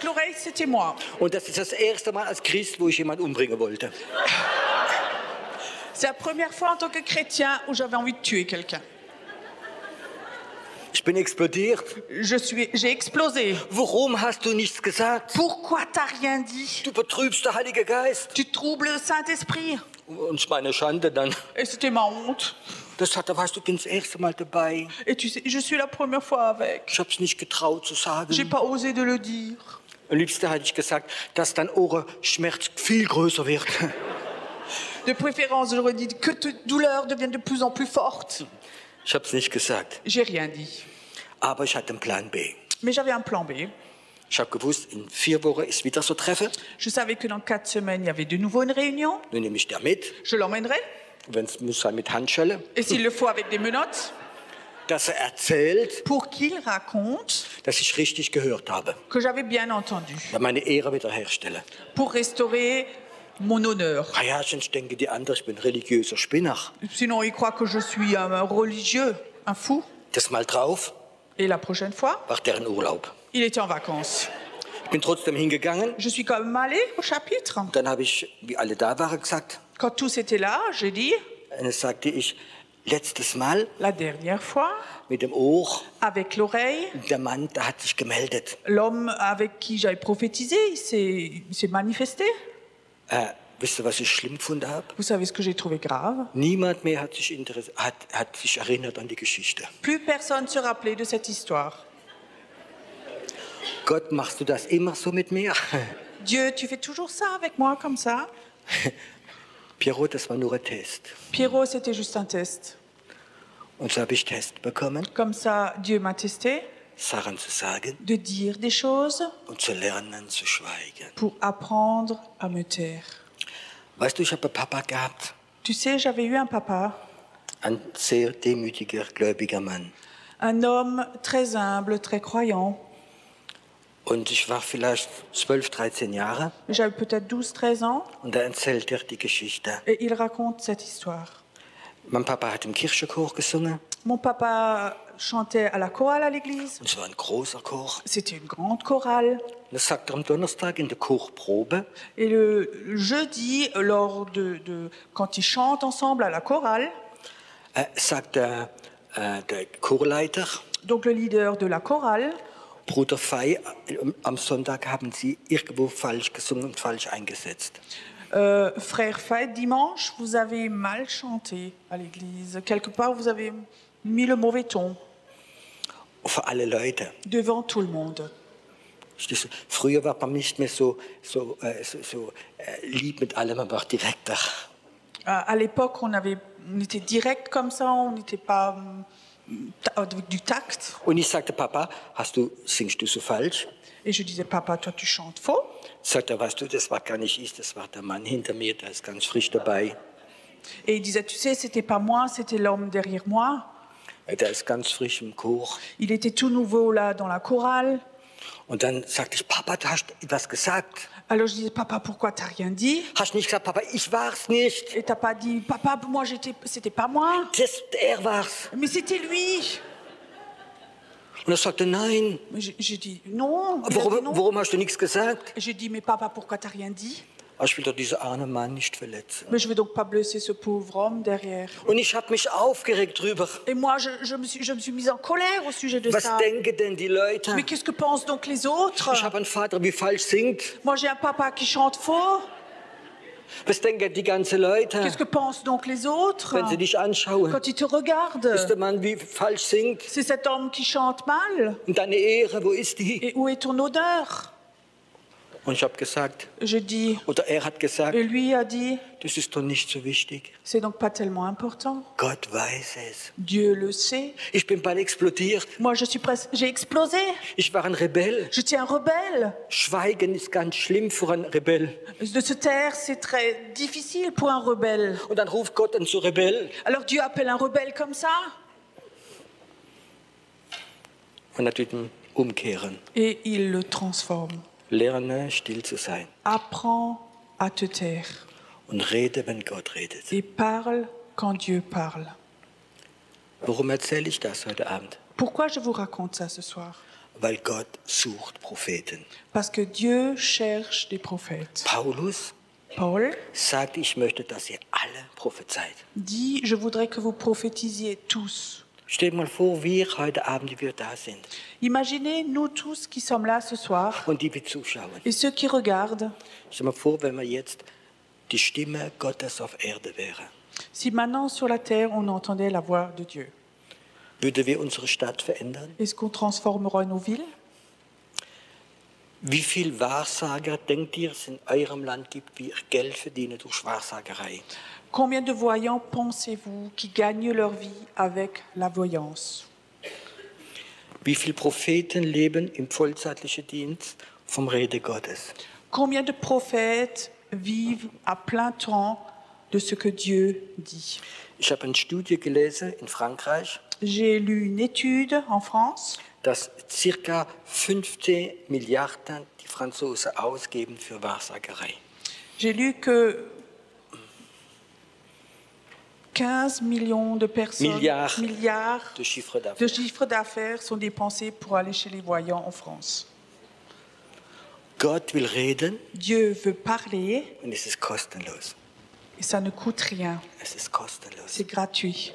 l'oreille, c'était moi. Und das ist das erste Mal als Christ, wo ich jemanden umbringen wollte. C'est la première fois en tant que chrétien où j'avais envie de tuer quelqu'un. Ich bin explodiert. J'ai explosé. Warum hast du nichts gesagt? Pourquoi t'as rien dit? Du betrübst den Heiligen Geist. Tu troubles le Saint-Esprit. Und meine Schande dann. Et c'était ma honte. Da warst du das erste Mal dabei. Et tu sais, je suis la première fois avec. Ich hab's nicht getraut zu sagen. J'ai pas osé de le dire. Am liebsten hätte ich gesagt, dass dein Ohrenschmerz viel größer wird. De préférence, j'aurais dit que ta douleur devienne de plus en plus forte. Ich hab's nicht gesagt. J'ai rien dit. Aber ich hatte einen Plan B. Mais j'avais un plan B. Ich habe gewusst, in 4 Wochen ist wieder so Treffen. Je savais que dans 4 semaines, il y avait de nouveau une réunion. Nun nehme ich der mit. Je l'emmènerai. Wenn es muss sein mit Handschellen. Et s'il le faut, avec des menottes. Dass erzählt, Pour qu'il raconte dass ich richtig gehört habe. que j'avais bien entendu. Meine Ehre wiederherstellen. Pour restaurer mon honneur. Ah ja, sonst denken die anderen, ich bin religiöser Spinner. Sinon, il croit que je suis un religieux, un fou. Das Mal drauf Et la prochaine fois, war deren Urlaub. il était en vacances. Ich bin trotzdem hingegangen. Je suis quand même allée au chapitre. Dann habe ich, wie alle da waren, gesagt. Quand tous étaient là, j'ai dit, Und dann sagte ich, letztes Mal la dernière fois, mit dem Ohr, avec l'oreille, der Mann, der hat sich gemeldet. l'homme avec qui j'avais prophétisé, il s'est manifesté. Wisst ihr, was ich schlimm gefunden habe? Vous savez ce que j'ai trouvé grave? Niemand mehr hat sich erinnert an die Geschichte. Plus personne se rappelait de cette histoire. Gott, machst du das immer so mit mir? Dieu, tu fais toujours ça avec moi comme ça? Pierrot, das war nur ein Test. Pierrot, c'était juste un test. Und so habe ich Test bekommen, Comme ça, Dieu m'a testé Sachen zu sagen de dire des choses und zu lernen zu schweigen. pour apprendre à me taire. Weißt du, ich habe einen Papa gehabt, Tu sais, j'avais eu un papa, ein sehr demütiger, gläubiger Mann. un homme très humble, très croyant. Und ich war vielleicht 12, 13 Jahre J'avais peut-être 12, 13 ans und da erzählt er die Geschichte. et il raconte cette histoire. Mein Papa hat im Kirchenchor gesungen Mon papa chantait à la chorale à l'église. und es war ein großer Chor. C'était une grande chorale. Und das sagt er am Donnerstag in der Chorprobe. Et le jeudi, quand ils chantent ensemble à la chorale, Sagt der Chorleiter, donc le leader de la chorale, Bruder Fei, am Sonntag haben Sie irgendwo falsch gesungen und falsch eingesetzt. Frère Fay, dimanche, vous avez mal chanté à l'église. Quelque part, vous avez mis le mauvais ton Für alle Leute. devant tout le monde. Früher war man nicht mehr so lieb mit allem, man war direkter. À l'époque, on était direct comme ça, on n'était pas avec du tact. Und ich sagte, Papa, singst du so falsch? Et je disais, papa, toi, tu chantes faux. Sagt er, weißt du, das war gar nicht ich, das war der Mann hinter mir, der ist ganz frisch dabei. Et il disait, tu sais, c'était pas moi, c'était l'homme derrière moi. Der ist ganz frisch im Chor. Il était tout nouveau là dans la chorale. Und dann sagte ich, Papa, du hast etwas gesagt. Alors je disais, papa, pourquoi t'as rien dit? Hast nicht gesagt, Papa, ich war's nicht. Et t'as pas dit, papa, moi, c'était pas moi. Er war's. Mais c'était lui. Und er sagte, nein. Mais j'ai dit, non. Il a dit non. Warum hast du nichts gesagt? Et j'ai dit, mais papa, pourquoi t'as rien dit? Ich will doch diesen armen Mann nicht verletzen. Mais je vais donc pas blesser ce pauvre homme derrière. Und ich habe mich aufgeregt drüber. Et moi, je me suis mise en colère au sujet de Was ça. denken denn die Leute? Mais qu'est-ce que pensent donc les autres? Ich habe einen Vater, wie falsch singt. Moi, j'ai un papa qui chante faux. Was denken die ganzen Leute, Qu'est-ce que pensent donc les autres? wenn sie dich anschauen? Quand ils te regardent, Ist der Mann, wie falsch singt? c'est cet homme qui chante mal. Und deine Ehre, wo ist die? Et où est ton odeur? Und ich habe gesagt, Je dis, oder er hat gesagt, et lui a dit, das ist doch nicht so wichtig. c'est donc pas tellement important. Gott weiß es. Dieu le sait. Ich bin bald explodiert. Moi, j'ai explosé. Ich war ein Rebell. J'étais un rebelle. Schweigen ist ganz schlimm für einen Rebell. De se taire, c'est très difficile pour un rebelle. Und dann ruft Gott an so Rebell. Alors Dieu appelle un rebelle comme ça. Und er tut ihm umkehren. et il le transforme. Lerne, still zu sein Apprends à te taire und rede, wenn Gott redet. et parle quand Dieu parle. Warum erzähle ich das heute Abend? Pourquoi je vous raconte ça ce soir? Weil Gott sucht Propheten. Parce que Dieu cherche des prophètes. Paulus Paul sagt, ich möchte, dass ihr alle prophezeit. dit, je voudrais que vous prophétisiez tous. Stell dir mal vor, wir heute Abend, die wir da sind Imaginez nous tous qui sommes là ce soir und die wir zuschauen. et ceux qui regardent. Stell dir mal vor, wenn wir jetzt die Stimme Gottes auf Erde wäre. Si maintenant sur la terre on entendait la voix de Dieu, Würde wir unsere Stadt verändern? est-ce qu'on transformerait nos villes? Wie viel Wahrsager denkt ihr, es in eurem Land gibt, die ihr Geld verdienen durch Wahrsagerei? Combien de voyants pensez-vous qui gagnent leur vie avec la voyance? Wie viele Propheten leben im vollzeitlichen Dienst vom Rede Gottes? Combien de prophètes vivent à plein temps de ce que Dieu dit? Ich habe eine Studie gelesen in Frankreich, J'ai lu une étude en France dass ca. 15 Milliarden die Franzosen ausgeben für Wahrsagerei. J'ai lu que 15 millions de personnes, Milliards. milliards De chiffre de d'affaires. chiffres d'affaires sont dépensés pour aller chez les voyants en France. Gott will reden Dieu veut parler und es ist kostenlos. et ça ne coûte rien. Es ist kostenlos. C'est gratuit.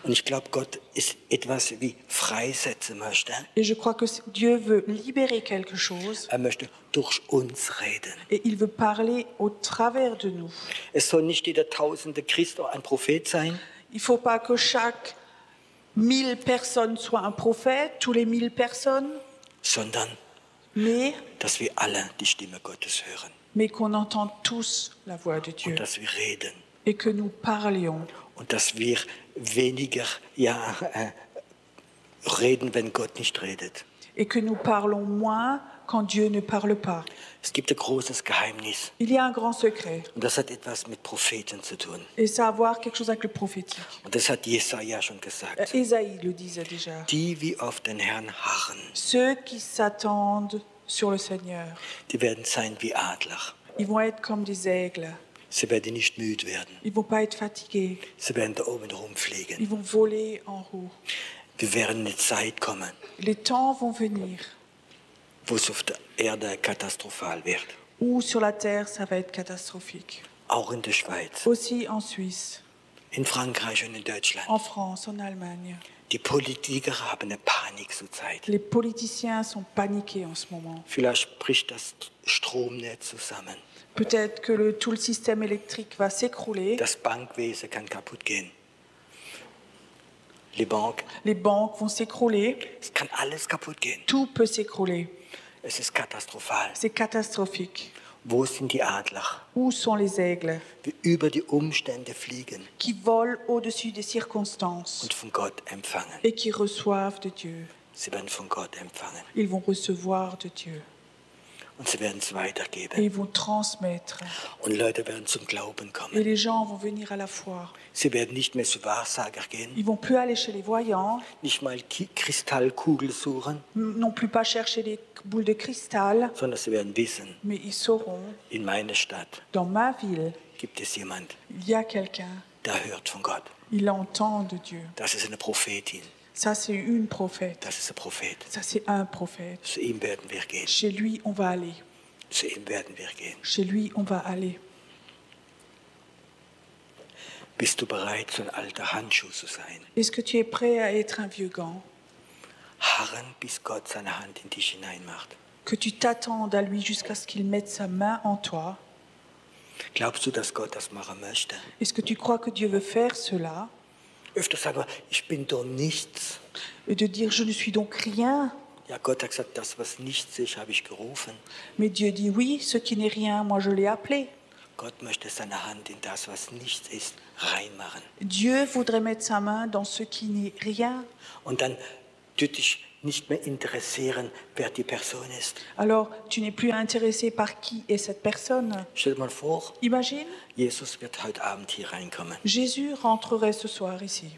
Und ich glaube, Gott ist etwas wie freisetzen möchte. Et je crois que Dieu veut libérer quelque chose Er möchte durch uns reden. et il veut parler au travers de nous. Es soll nicht jeder tausende Christ ein Prophet sein, Il ne faut pas que chaque 1000 personnes soient un prophète, tous les 1000 personnes, sondern mais, dass wir alle die Stimme Gottes hören mais qu'on entende tous la voix de Dieu und dass wir reden et que nous parlions. und dass wir weniger reden, wenn Gott nicht redet. Et que nous parlons moins quand Dieu ne parle pas. Es gibt ein großes Geheimnis Il y a un grand secret und das hat etwas mit Propheten zu tun. et ça a à voir quelque chose avec le prophétique. Und das hat Jesaja schon gesagt. Ésaïe le disait déjà. Die wie auf den Herrn harren, Ceux qui s'attendent sur le Seigneur, die werden sein wie Adler. ils vont être comme des aigles. Sie werden nicht müde werden. Ils vont pas être fatigués. Sie werden da oben rumfliegen. Ils vont voler en haut. Wir werden eine Zeit kommen, Les temps vont venir wo es auf der Erde katastrophal wird. où sur la terre ça va être catastrophique. Auch in der Schweiz, Aussi en Suisse, in Frankreich und in Deutschland. en France, en Allemagne. Die Politiker haben eine Panik zurzeit. Les politiciens sont paniqués en ce moment. Vielleicht bricht das Stromnetz zusammen. Peut-être que tout le système électrique va s'écrouler. Das Bankwesen kann kaputt gehen. Die Bank, Les banques vont s'écrouler. es kann alles kaputt gehen. Tout peut s'écrouler. Es ist katastrophal. C'est catastrophique. Wo sind die Adler, Où sont les aigles die über die Umstände fliegen qui volent au-dessus des circonstances und von Gott empfangen? et qui reçoivent de Dieu? Sie werden von Gott empfangen Ils vont recevoir de Dieu und sie werden es et weitergeben. ils vont transmettre. Und Leute werden zum Glauben Et kommen. les gens vont venir à la foi. Sie werden nicht mehr zu Wahrsager gehen, Ils vont plus aller chez les voyants, nicht mal Kristallkugel suchen, non plus pas chercher des boules de cristal, sondern sie werden wissen, mais ils sauront, in meiner Stadt dans ma ville, gibt es jemand, il y a quelqu'un, der hört von Gott. il entend de Dieu. Das ist eine Prophetin, Ça, c'est une prophète. das ist ein Prophet. Ça, c'est un prophète. Zu ihm werden wir gehen. Chez lui, on va aller. Zu ihm werden wir gehen. Chez lui, on va aller. Bist du bereit, so ein alter Handschuh zu sein? Est-ce que tu es prêt à être un vieux gant? Harren, bis Gott seine Hand in dich hineinmacht. Que tu t'attendes à lui jusqu'à ce qu'il mette sa main en toi? Glaubst du, dass Gott das machen möchte? Est-ce que tu crois que Dieu veut faire cela? Öfter sagen wir, ich bin doch nichts. Et de dire, je ne suis donc rien. Ja, Gott hat gesagt, das, was nichts ist, habe ich gerufen. Mais Dieu dit, oui, ce qui n'est rien, moi je l'ai appelé. Gott möchte seine Hand in das, was nichts ist, reinmachen. Dieu voudrait mettre sa main dans ce qui n'est rien. Und dann tut dich nicht mehr interessieren, wer die Person ist. Alors, tu n'es plus intéressé par qui est cette personne. Stell dir mal vor, Imagine, Jesus wird heute Abend hier reinkommen. Jésus rentrerait ce soir ici.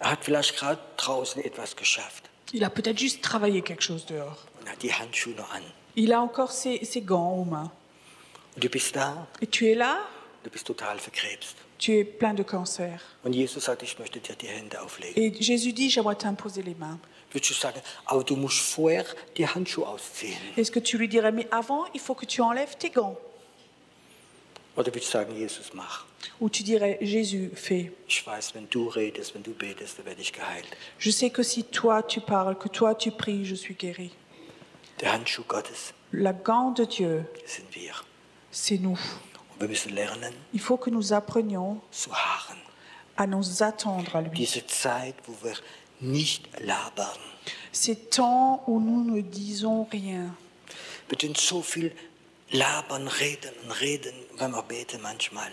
Er hat vielleicht gerade draußen etwas geschafft. Il a peut-être juste travaillé quelque chose dehors. und hat die Handschuhe noch an. Il a encore ses gants aux mains. Und du bist da, Et tu es là, du bist total verkrebst. tu es plein de cancer. Und Jesus sagt, ich möchte dir die Hände auflegen. Et Jésus dit, j'aimerais t'imposer les mains. Würdest du sagen, aber du musst vorher die Handschuhe ausziehen? Est-ce que tu lui dirais, mais avant, il faut que tu enlèves tes gants? Oder würdest du sagen, Jesus, mach. Ou tu dirais, Jésus, fais. Ich weiß, wenn du redest, wenn du betest, dann werde ich geheilt. Je sais que si toi tu parles, que toi tu pries, je suis guéri. Der Handschuh Gottes La gant de Dieu, sind wir. c'est nous. Und wir müssen lernen, Il faut que nous apprenions zu harren. à nous attendre à lui. Diese Zeit, wo wir nicht labern. Ces temps où nous ne disons rien. Wir tun so viel labern, reden und reden, wenn wir beten manchmal.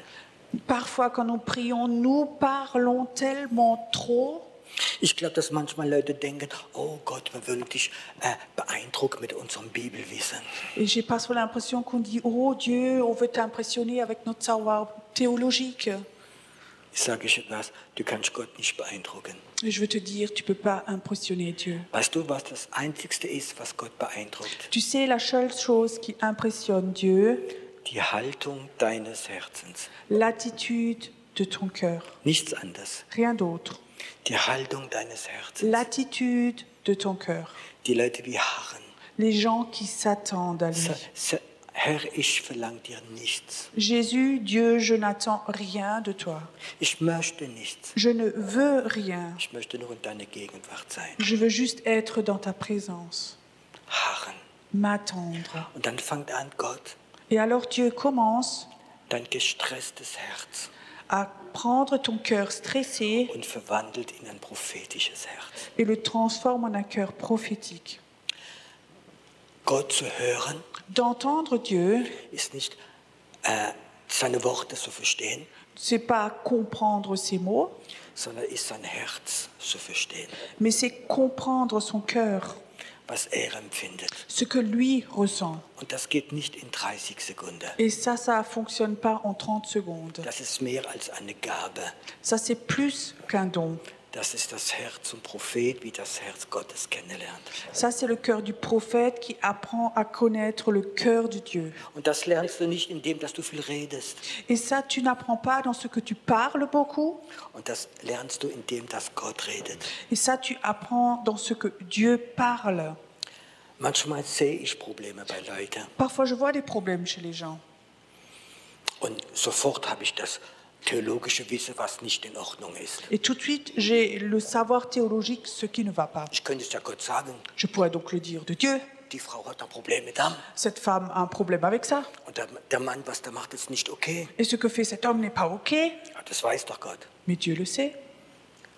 Parfois, quand nous prions, nous parlons tellement trop. Ich glaube, dass manchmal Leute denken, oh Gott, wir wollen dich beeindrucken mit unserem Bibelwissen. Et j'ai parfois l'impression qu'on dit, oh Dieu, on veut t'impressionner avec notre savoir théologique. Ich sage euch etwas, du kannst Gott nicht beeindrucken. Et je veux te dire, tu ne peux pas impressionner Dieu. Weißt du, was das Einzigste ist, was Gott beeindruckt? Tu sais, la seule chose qui impressionne Dieu, Die Haltung deines Herzens. l'attitude de ton cœur. Nichts anderes. Rien d'autre. Die Haltung deines Herzens. L'attitude de ton cœur. Die Leute wie harren. Les gens qui s'attendent à lui. Herr, ich verlange dir nichts. Jésus, Dieu, je n'attends rien de toi. Ich möchte nichts. Je ne veux rien. Ich möchte nur in deiner Gegenwart sein. Je veux juste être dans ta présence. Harren. M'attendre. Und dann fängt an, Gott, Et alors Dieu commence dein gestresstes Herz à prendre ton cœur stressé und verwandelt in ein prophetisches Herz. et le transforme en un cœur prophétique. Gott zu hören D'entendre Dieu, ist nicht seine Worte zu verstehen, c'est pas comprendre ses mots, sondern ist sein Herz zu verstehen, mais c'est comprendre son cœur, was empfindet. ce que lui ressent. Und das geht nicht in 30 Sekunden. Et ça fonctionne pas en 30 secondes. Das ist mehr als eine Gabe. Ça, c'est plus qu'un don. Das ist das Herz zum Prophet, wie das Herz Gottes kennenlernt. Ça, c'est le cœur du prophète qui apprend à connaître le cœur de Dieu. Und das lernst du nicht, indem dass du viel redest. Et ça, tu n'apprends pas dans ce que tu parles beaucoup. Und das lernst du, indem dass Gott redet. Et ça, tu apprends dans ce que Dieu parle. Manchmal sehe ich Probleme bei Leuten Parfois, je vois des problèmes chez les gens. und sofort habe ich das theologische Wissen, was nicht in Ordnung ist. Et tout de suite, j'ai le savoir théologique, ce qui ne va pas. Ich könnte es ja Gott sagen, Je pourrais donc le dire de Dieu. die Frau hat ein Problem mit dem. Cette femme a un problème avec ça. Und der Mann, was der macht, ist nicht okay. Et ce que fait cet homme n'est pas OK. Ja, das weiß doch Gott. Mais Dieu le sait.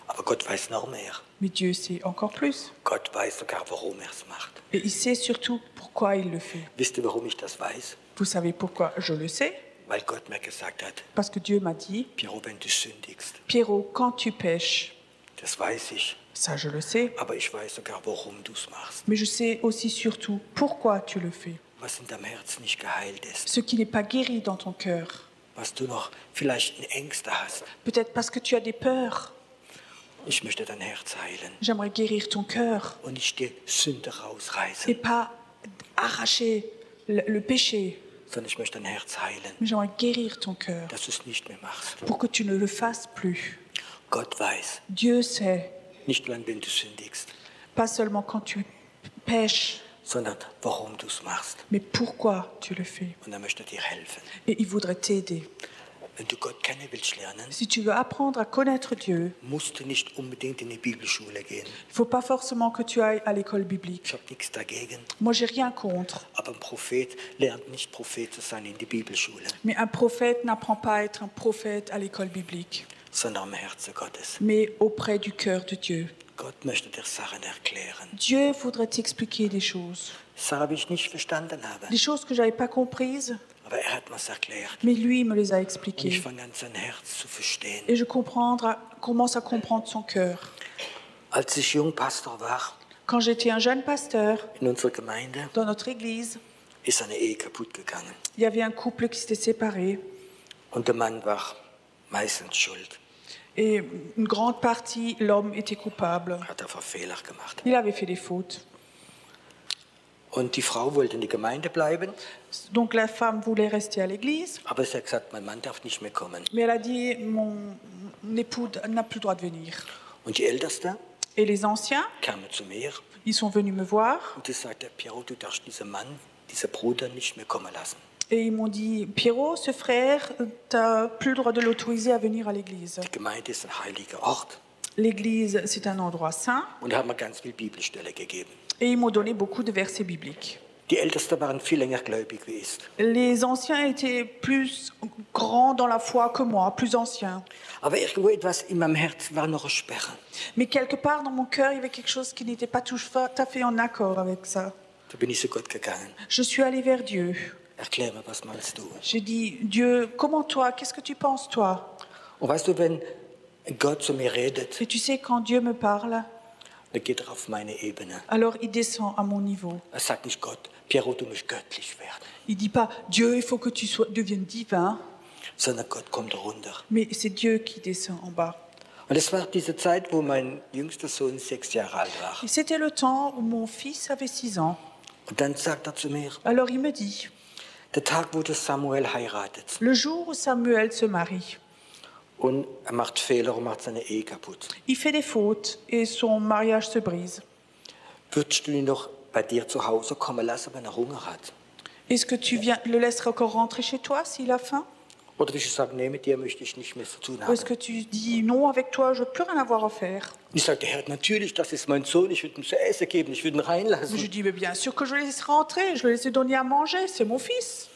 Aber Gott weiß noch mehr. Mais Dieu sait encore plus. Gott weiß sogar, warum er es macht. Et il sait surtout pourquoi il le fait. Wisst ihr, warum ich das weiß? Vous savez pourquoi je le sais? Weil Gott mir gesagt hat, Parce que Dieu m'a dit, Piero, wenn du sündigst, Pierrot, quand tu pêches, das weiß ich, ça je le sais, aber ich weiß sogar, warum du es machst. mais je sais aussi surtout pourquoi tu le fais. Was in deinem Herz nicht geheilt ist, Ce qui n'est pas guéri dans ton cœur. was du noch vielleicht in Ängste hast. Peut-être parce que tu as des peurs. Ich möchte dein Herz heilen J'aimerais guérir ton cœur und nicht die Sünde et rausreißen, pas arracher le péché, sondern ich möchte dein Herz heilen, mais j'aimerais guérir ton cœur dass du es nicht mehr machst. pour que tu ne le fasses plus. Gott weiß, Dieu sait, nicht nur, wenn du sündigst, pas seulement quand tu pêches, sondern warum du es machst. mais pourquoi tu le fais. Und er möchte dir helfen. Et il voudrait t'aider. Wenn du Gott kennen willst lernen, Si tu veux apprendre à connaître Dieu, musst du nicht unbedingt in die Bibelschule gehen. il ne faut pas forcément que tu ailles à l'école biblique. Ich habe nichts dagegen. Moi, j'ai rien contre. Aber ein Prophet lernt nicht Prophet zu sein in die Bibelschule, Mais un prophète n'apprend pas à être un prophète à l'école biblique, sondern am Herzen Gottes. mais auprès du cœur de Dieu. Gott möchte dir Sachen erklären. Dieu voudrait t'expliquer des choses. Sachen, die ich nicht verstanden habe. Des choses que je n'avais pas comprises, Aber er hat mir's erklärt. mais lui me les a Und ich expliquées. fange an, sein Herz zu verstehen. Et je commence à comprendre son cœur. Als ich Jungpastor war Quand j'étais un jeune pasteur in unserer Gemeinde, dans notre église, ist eine Ehe kaputt gegangen. il y avait un couple qui s'était séparé Und der Mann war meistens schuld. Et une grande partie, l'homme était coupable. Hat einfach Fehler gemacht. Il avait fait des fautes. Und die Frau wollte in der Gemeinde bleiben, Donc la femme voulait rester à l'église, aber sie hat gesagt, mein Mann darf nicht mehr kommen. mais elle a dit, mon époux n'a plus le droit de venir. Und die Älteste Et les anciens, kamen zu mir ils sont venus me voir und sie sagte, Piero, du darfst diesen Mann, diesen Bruder nicht mehr kommen lassen. et ils m'ont dit, Pierrot, ce frère, tu n'as plus le droit de l'autoriser à venir à l'église. Die Gemeinde ist ein heiliger Ort. L'église, c'est un endroit saint. Und da hat mir ganz viel Bibelstelle gegeben. Et ils m'ont donné beaucoup de versets bibliques. Die Ältesten waren viel länger gläubig wie ich. Les anciens étaient plus grands dans la foi que moi, plus anciens. Aber irgendwo etwas in meinem Herzen war noch eine Sperre. Mais quelque part dans mon cœur, il y avait quelque chose qui n'était pas tout à fait en accord avec ça. Da bin ich zu Gott gegangen. Je suis allée vers Dieu. Erklär mir, was meinst du? J'ai dit, Dieu, comment toi, qu'est-ce que tu penses toi? Und weißt du, wenn Gott zu mir redet, Et tu sais, quand Dieu me parle, dann geht er auf meine Ebene. alors il descend à mon niveau. Er sagt nicht Gott, Piero, du musst göttlich werden. Il dit pas, Dieu, il faut que tu deviennes divin, Sondern Gott kommt runter. mais c'est Dieu qui descend en bas. Und es war diese Zeit, wo mein jüngster Sohn 6 Jahre alt war. Et c'était le temps où mon fils avait 6 ans. Und dann sagt er zu mir, Alors il me dit, der Tag, wo du Samuel heiratet. le jour où Samuel se marie, Und er macht Fehler und macht seine Ehe kaputt. il fait des fautes et son mariage se brise. Würdest du ihn noch bei dir zu Hause kommen lassen, wenn er Hunger hat? Est-ce que tu le laisserais encore rentrer chez toi s'il a faim? Oder wirst du sagen, nee, mit dir möchte ich nicht mehr zu tun Ou haben? est-ce que tu dis, non, avec toi, je ne veux plus rien avoir à faire? Ich sagte, Herr, natürlich, das ist mein Sohn, ich würde ihm zu essen geben, ich würde ihn Je reinlassen. dis, mais bien sûr que je le laisse rentrer, je le laisse donner à manger, c'est mon fils.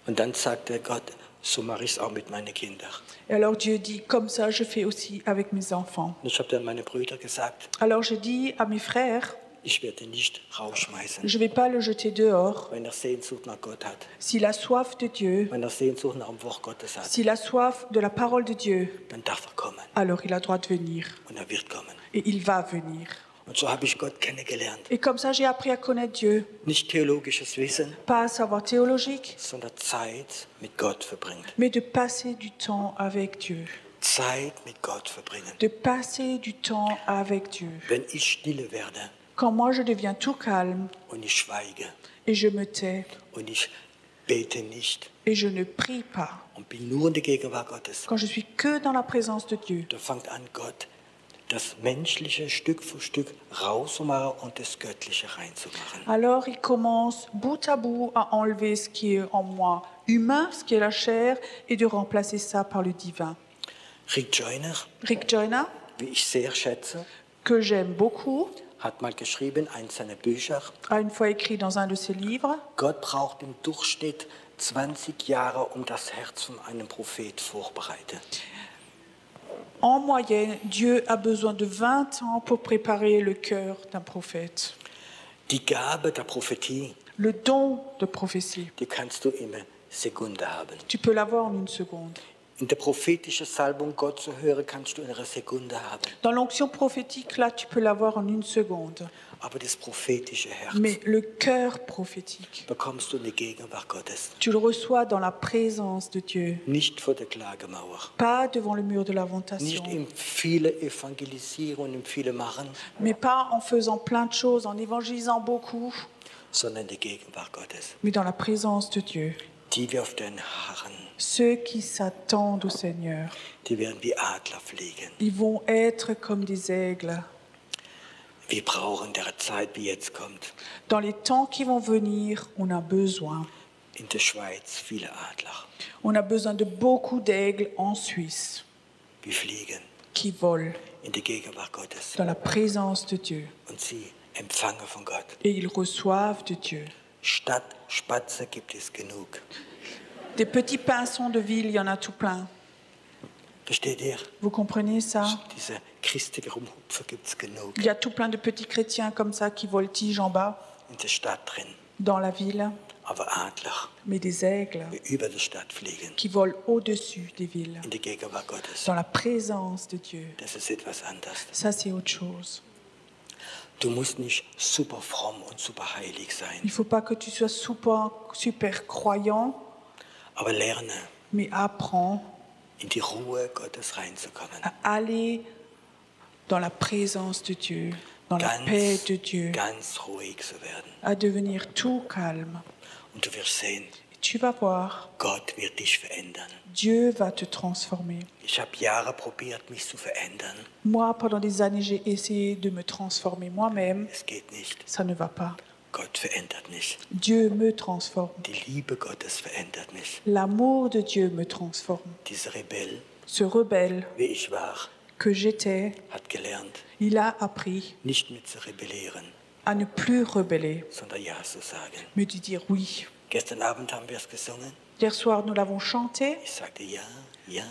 Und dann sagte Gott, so mache ich es auch mit meinen Kindern. Et alors Dieu dit, comme ça, je fais aussi avec mes enfants. Und ich habe dann meine Brüder gesagt, Alors je dis à mes frères, ich werde ihn nicht rausschmeißen. je ne vais pas le jeter dehors. Wenn er Sehnsucht nach Gott hat, S'il a soif de Dieu, wenn er Sehnsucht nach dem Wort Gottes hat, s'il a soif de la parole de Dieu, dann darf er kommen. alors il a droit de venir. Und er wird kommen. Et il va venir. Und so habe ich Gott kennengelernt. Et comme ça, j'ai appris à connaître Dieu. Nicht theologisches Wissen, Pas un savoir théologique, sondern Zeit mit Gott verbringen. mais de passer du temps avec Dieu. Zeit mit Gott verbringen. De passer du temps avec Dieu. Wenn ich stille werde Quand moi, je deviens tout calme und ich schweige et je me tais und ich bete nicht et je ne prie pas, und bin nur in der Gegenwart Gottes, quand je suis que dans la présence de Dieu, da fängt an Gott das Menschliche Stück für Stück rauszumachen und das Göttliche reinzumachen. alors il commence bout à bout à enlever ce qui est en moi humain, ce qui est la chair, et de remplacer ça par le divin. Rick Joyner, Rick Joyner, wie ich sehr schätze, que j'aime beaucoup, hat mal geschrieben, eins seiner Bücher, a une fois écrit dans un de ses livres, Gott braucht im Durchschnitt 20 Jahre, um das Herz von einem Prophet vorzubereiten. en moyenne, Dieu a besoin de 20 ans pour préparer le cœur d'un prophète. Die Gabe der Prophetie, Le don de prophétie, die kannst du in einer Sekunde haben. tu peux l'avoir en une seconde. In der prophetischen Salbung Gott zu hören, kannst du in einer Sekunde haben. Dans l'onction prophétique, là, tu peux l'avoir en une seconde. Aber das prophetische Herz Mais le cœur prophétique, bekommst du in der Gegenwart Gottes. tu le reçois dans la présence de Dieu, Nicht vor der Klagemauer. pas devant le mur de Nicht lamentation, im viele Evangelisieren und im viele Machen, mais pas en faisant plein de choses, en évangélisant beaucoup, sondern in der Gegenwart Gottes. mais dans la présence de Dieu. Die wir auf den harren, Ceux qui s'attendent au Seigneur, die werden wie Adler fliegen. ils vont être comme des aigles. Wir brauchen der Zeit, wie jetzt kommt. Dans les temps qui vont venir, on a besoin. In der Schweiz viele Adler, On a besoin de beaucoup d'aigles en Suisse wie fliegen qui volent in der Gegenwart Gottes. dans la présence de Dieu. Und sie empfangen von Gott. Et ils reçoivent de Dieu. Statt Spatze gibt es genug. Des petits pinsons de ville, il y en a tout plein. Versteht ihr? Vous comprenez ça? Diese christliche Rumhupfer gibt es genug Il y a tout plein de petits chrétiens comme ça qui voltigent en bas in der Stadt drin. dans la ville, Aber Adler, mais des aigles die über der Stadt fliegen, qui volent au-dessus des villes, in der Gegenwart Gottes, dans la présence de Dieu. das ist etwas anderes. Ça, c'est autre chose. Du musst nicht super fromm und super heilig Il sein, ne faut pas que tu sois super croyant, aber lerne mais apprends in die Ruhe Gottes reinzukommen. à aller dans la présence de Dieu, dans la paix de Dieu, Ganz ruhig zu werden. à devenir tout calme. Und du wirst sehen, Et tu vas voir, Gott wird dich verändern. Dieu va te transformer. Ich habe Jahre probiert, mich zu verändern. Moi, pendant des années, j'ai essayé de me transformer moi-même. Es geht nicht. Ça ne va pas. Gott verändert mich. Dieu me transforme. Die Liebe Gottes verändert mich. L'amour de Dieu me transforme. Dieser Rebell, Ce rebelle wie ich war, que j'étais, hat gelernt, il a appris nicht mehr zu rebellieren, à ne plus rebeller, sondern Ja zu sagen. mais de dire oui. Gestern Abend haben wir es gesungen. Hier soir, nous l'avons chanté. Ich sagte Ja, ja,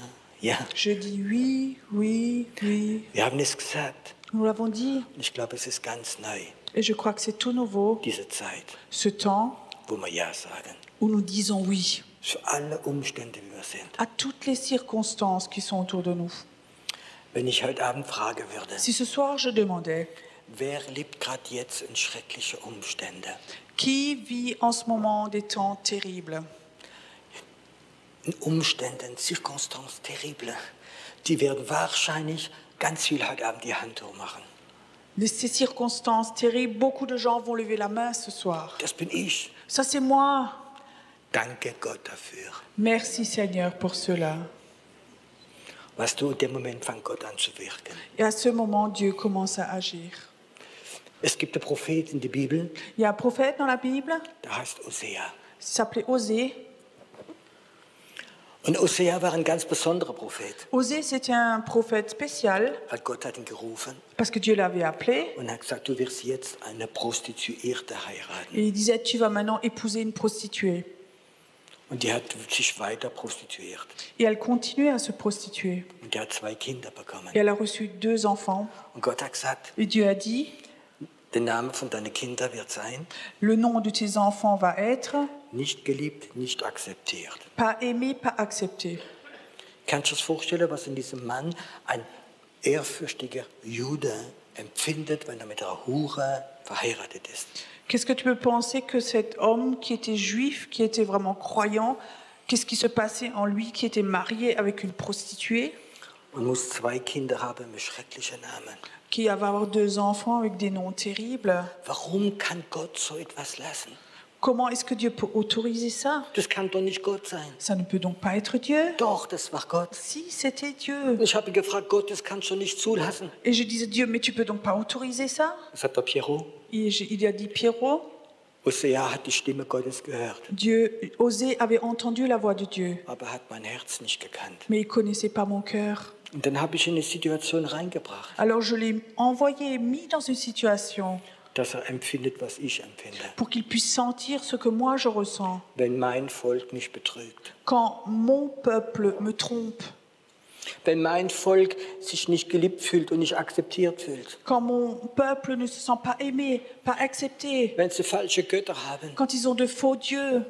ja. Je dis oui, oui, oui. Wir haben es gesagt. Nous l'avons dit. Und ich glaube, es ist ganz neu, Et je crois que c'est tout nouveau, diese Zeit, ce temps wo wir Ja sagen. où nous disons oui Für alle Umstände, wie wir sind. à toutes les circonstances qui sont autour de nous. Wenn ich heute Abend fragen würde, Si ce soir je demandais, wer lebt gerade jetzt in schreckliche Umstände? qui vit en ce moment des temps terribles? In Umständen, in Circonstances terribles, die werden wahrscheinlich ganz viel heute Abend die Hand hoch machen. Ces circonstances terribles, beaucoup de gens vont lever la main ce soir. Das bin ich. Ça, c'est moi. Danke Gott dafür. Merci Seigneur pour cela. Weißt du, in dem Moment fängt Gott an zu wirken. Et à ce moment, Dieu commence à agir. Es gibt einen Prophet in der Bibel, Il y a un prophète dans la Bible, der heißt Hosea. il s'appelait Osée. Und Hosea war ein ganz besonderer Prophet, Osée, c'était un prophète spécial weil Gott hat ihn gerufen parce que Dieu l'avait appelé. und hat gesagt, du wirst jetzt eine Prostituierte heiraten. Et il disait, tu vas maintenant épouser une prostituée. Und die hat sich weiter prostituiert. Et elle continuait à se prostituer. Und die hat 2 Kinder bekommen. Et elle a reçu 2 enfants. Und Gott hat gesagt, Et Dieu a dit, der Name von deinen Kindern wird sein, le nom de tes enfants va être nicht geliebt, nicht akzeptiert. pas aimé, pas accepté. Kannst du dir das vorstellen, was in diesem Mann ein ehrfürchtiger Jude empfindet, wenn er mit einer Hure verheiratet ist? Qu'est-ce que tu peux penser que cet homme qui était juif, qui était vraiment croyant, qu'est-ce qui se passait en lui, qui était marié avec une prostituée, Man muss 2 Kinder haben mit schrecklichen Namen. qui va avoir 2 enfants avec des noms terribles? Warum kann Gott so etwas lassen? Comment est-ce que Dieu peut autoriser ça? Das kann doch nicht Gott sein. Ça ne peut donc pas être Dieu. Doch, das war Gott. Si, c'était Dieu. Ich habe ihn gefragt, Gott, das kannst du nicht zulassen. Et je disais, Dieu, mais tu peux donc pas autoriser ça? Das hat der Pierrot. Il a dit, Pierrot, Hosea hat die Stimme Gottes gehört, Dieu, Osée avait entendu la voix de Dieu, aber er hat mein Herz nicht gekannt. mais il connaissait pas mon cœur. Und dann habe ich ihn in eine Situation reingebracht, Alors je l'ai envoyé, mis dans une situation dass er empfindet, was ich empfinde. pour qu'il puisse sentir ce que moi je ressens. Wenn mein Volk mich betrügt, Quand mon peuple me trompe, wenn mein Volk sich nicht geliebt fühlt und nicht akzeptiert fühlt, quand mon peuple ne se sent pas aimé, pas accepté, wenn sie falsche Götter haben, quand ils ont de faux dieux,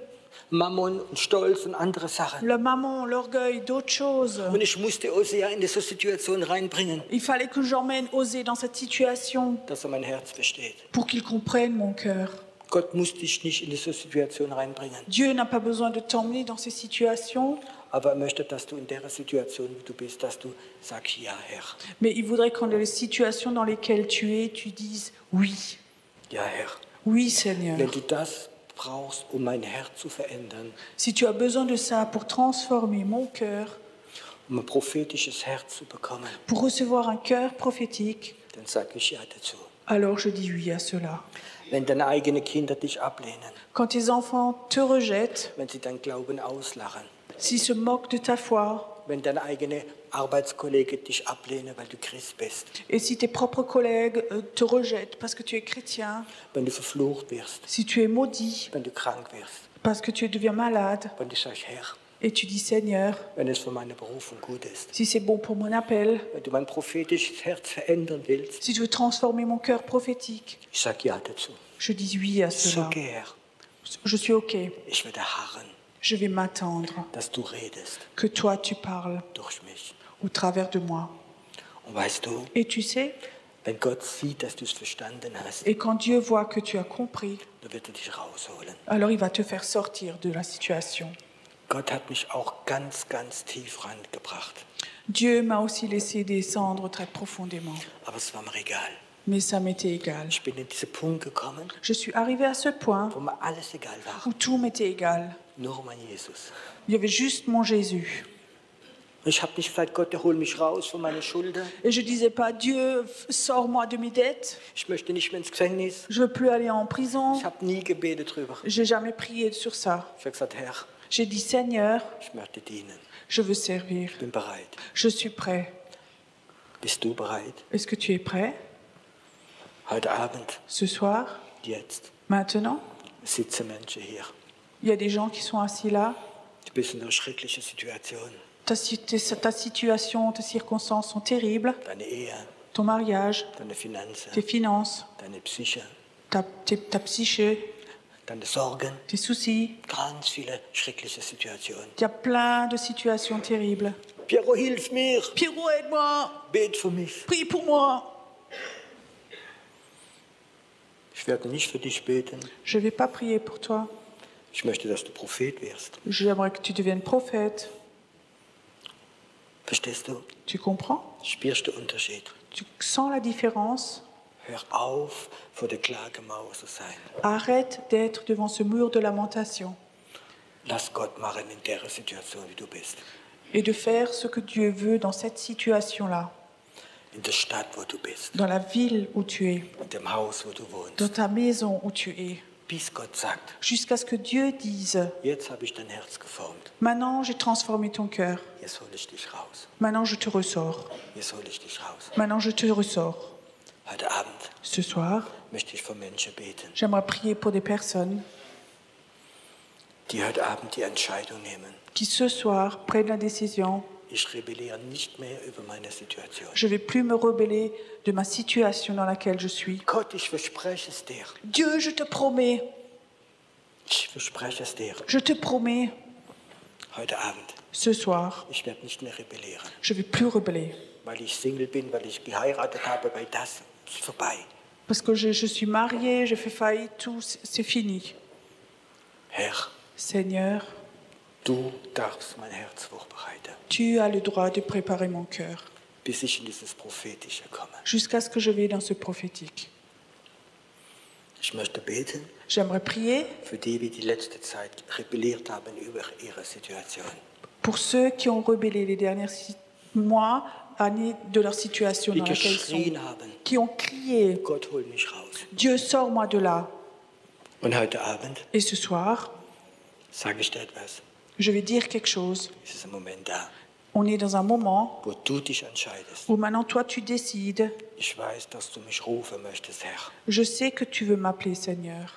Mammon und Stolz und andere Sachen. le mammon, l'orgueil, d'autres choses. Und ich musste Hosea in diese Situation reinbringen, Il fallait que j'emmène Osée dans cette situation dass er mein Herz versteht. pour qu'il comprenne mon cœur. Gott muss dich nicht in diese Situation reinbringen, Dieu n'a pas besoin de t'emmener dans ces situations, aber er möchte, dass du in der Situation, wie du bist, dass du sagst, ja Herr, mais il voudrait qu'en les situations dans lesquelles tu es, tu dises oui, ja Herr. oui Seigneur. Wenn du das brauchst, um mein Herz zu verändern, Si tu as besoin de ça pour transformer mon cœur, um ein prophetisches Herz zu bekommen, pour recevoir un cœur prophétique, dann sage ich ja dazu. alors je dis oui à cela. Wenn deine eigenen Kinder dich ablehnen, Quand tes enfants te rejettent, wenn sie dein Glauben auslachen, s'ils se moquent de ta foi, wenn deine eigenen Arbeitskollegen dich ablehnen, weil du Christ bist, et si tes propres collègues te rejettent parce que tu es chrétien, wenn du verflucht wirst, si tu es maudit wenn du krank wirst, parce que tu deviens malade, wenn du sagst, Herr, et tu dis Seigneur, wenn es für meine Berufung gut ist, si c'est bon pour mon appel, wenn du mein prophetisches Herz verändern willst, si je veux transformer mon cœur prophétique, ich sage ja dazu. je dis oui à So cela. geh, Herr, Je suis OK. ich werde harren, Je vais m'attendre dass du redest que toi tu parles durch mich. au travers de moi. Und weißt du, Et tu sais, wenn Gott sieht, dass du es verstanden hast, et quand Dieu voit que tu as compris, dann wird er dich rausholen. alors il va te faire sortir de la situation. Gott hat mich auch ganz, ganz tief rangebracht. Dieu m'a aussi laissé descendre très profondément. Aber es war mir egal. Mais ça m'était égal. Ich bin in diesen Punkt gekommen, Je suis arrivée à ce point wo mir alles egal war. où tout m'était égal. Nur mein Jesus. Il y avait juste mon Jésus. Und ich habe nicht gesagt, Gott, hol mich raus von meiner Schuld. Et je disais pas, Dieu, sors-moi de mes dettes. Ich möchte nicht mehr ins Gefängnis. Je veux plus aller en prison. Ich habe nie gebetet drüber. J'ai jamais prié sur ça. Ich habe gesagt, Herr, J'ai dit, Seigneur, ich möchte dienen. je veux servir. Ich bin bereit. Je suis prêt. Bist du bereit? Est-ce que tu es prêt? Heute Abend, Ce soir, jetzt, maintenant, sitzen Menschen hier. il y a des gens qui sont assis là. Du bist in einer schrecklichen Situation. Ta situation, tes circonstances sont terribles. Deine Ehe, Ton mariage, deine Finanzen, tes finances, deine Psyche, ta psyché, deine Sorgen. tes soucis. Ganz viele schreckliche Situationen. Il y a plein de situations terribles. Piero, hilf mir! Pierrot, aide-moi. Bet für mich. Prie pour moi. Ich werde nicht für dich beten. Je ne vais pas prier pour toi. Ich möchte, dass du Prophet wirst. J'aimerais que tu deviennes prophète. Verstehst du? Tu comprends? Spürst du den Unterschied? Tu sens la différence? Hör auf, vor der Klagemauer zu sein. Arrête d'être devant ce mur de lamentation Lass Gott machen in der Situation, wie du bist. et de faire ce que Dieu veut dans cette situation-là, In der Stadt, wo du bist. dans la ville où tu es, In dem Haus, wo du wohnst. dans ta maison où tu es, Bis Gott sagt, jusqu'à ce que Dieu dise, jetzt habe ich dein Herz geformt. maintenant j'ai transformé ton cœur, Jetzt hole ich dich raus. maintenant je te ressors, Jetzt hole ich dich raus. maintenant je te ressors. Heute Abend Ce soir, möchte ich für Menschen beten, j'aimerais prier pour des personnes die heute Abend die Entscheidung nehmen. qui ce soir prennent la décision, Ich rebelliere nicht mehr über meine Situation. je ne vais plus me rebeller de ma situation dans laquelle je suis. Gott, ich verspreche es dir. Dieu, je te promets, Ich verspreche es dir. je te promets, Heute Abend, ce soir, ich werde nicht mehr rebellieren. je ne vais plus rebeller. Weil ich Single bin, weil ich geheiratet habe, weil das ist vorbei. Parce que je suis mariée, j'ai fait faillite, tout, c'est fini. Herr, Seigneur, du darfst mein Herz vorbereiten, tu as le droit de préparer mon cœur bis ich in dieses Prophetische komme. jusqu'à ce que je vais dans ce prophétique. Ich möchte beten J'aimerais prier für die, die letzte Zeit rebelliert haben über ihre Situation. pour ceux qui ont rebellé les derniers mois, années de leur situation Die dans laquelle ils sont, geschrien haben, qui ont crié, Gott, hol mich raus. Dieu, sors-moi de là. Und heute Abend Et ce soir, sage ich dir etwas. je vais dire quelque chose. Es ist ein Moment da, On est dans un moment wo du dich entscheidest. où maintenant toi tu décides. Ich weiß, dass du mich rufen möchtest, Herr, Je sais que tu veux m'appeler Seigneur,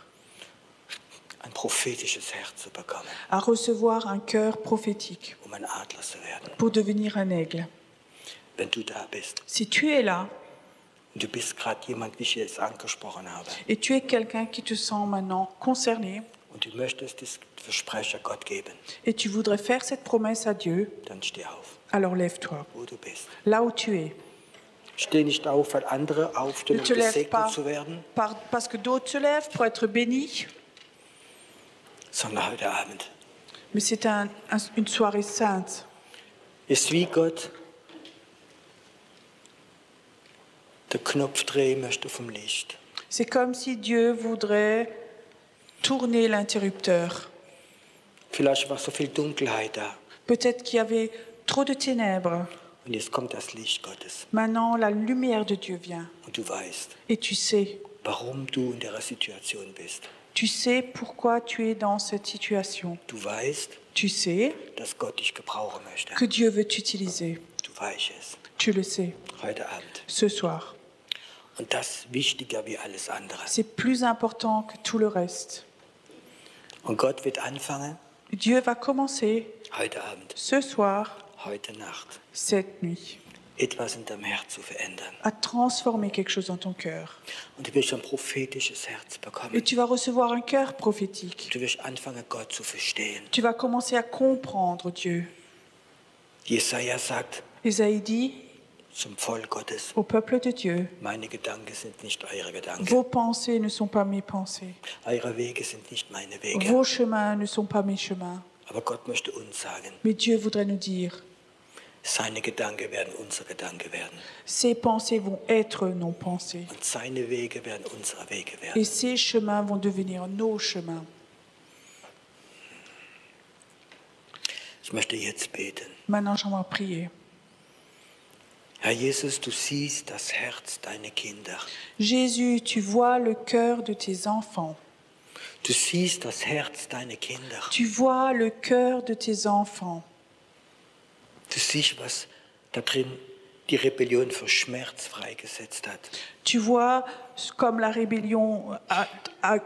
ein prophetisches Herz zu bekommen, à recevoir un cœur prophétique um ein Adler zu werden. pour devenir un aigle. Wenn du da bist Si tu es là und du bist gerade jemand, wie ich jetzt angesprochen habe, et tu es quelqu'un qui te sent maintenant concerné und du möchtest das Versprechen Gott geben, et tu voudrais faire cette promesse à Dieu, dann steh auf, alors lève-toi, wo du bist. là où tu es. Steh nicht auf, weil andere aufstehen, Ne um te lève gesegnet pas zu werden, parce que d'autres se lèvent pour être bénis, sondern heute Abend mais c'est une soirée sainte. ist wie Gott den Knopf drehen möchte vom Licht. C'est comme si Dieu voudrait tourner l'interrupteur. Vielleicht war so viel Dunkelheit da Peut-être qu'il y avait trop de ténèbres. und jetzt kommt das Licht Gottes Maintenant, la lumière de Dieu vient. und du weißt, Et tu sais. warum du in der Situation bist. Tu sais pourquoi tu es dans cette situation. Du weißt, Tu sais dass Gott dich gebrauchen möchte. que Dieu veut t'utiliser. Du weißt es. Tu le sais. Heute Abend. Ce soir. Und das wichtiger wie alles andere. C'est plus important que tout le reste. Und Gott wird anfangen, Dieu va commencer heute Abend, ce soir, heute Nacht, cette nuit, etwas in deinem Herz zu verändern. à transformer quelque chose dans ton cœur. Und du wirst ein prophetisches Herz Et bekommen. tu vas recevoir un cœur prophétique. Du wirst anfangen, Gott zu verstehen. Tu vas commencer à comprendre Dieu. Jesaja sagt Ésaïe dit zum Volk Gottes, au peuple de Dieu, meine Gedanken sind nicht eure Gedanken. vos pensées ne sont pas mes pensées. Eure Wege sind nicht meine Wege. Vos chemins ne sont pas mes chemins. Aber Gott möchte uns sagen, Mais Dieu voudrait nous dire, seine Gedanken werden unsere Gedanken werden. ses pensées vont être nos pensées. Und seine Wege werden unsere Wege Et werden. ses chemins vont devenir nos chemins. Ich möchte jetzt beten. Maintenant, j'aimerais prier. Herr Jesus, du siehst das Herz deiner Kinder. Jésus, tu vois le cœur de tes enfants. Du siehst das Herz deiner Kinder. Tu vois le cœur de tes enfants. Du siehst, was da drin die Rebellion für Schmerz freigesetzt hat. Tu vois comme la rébellion,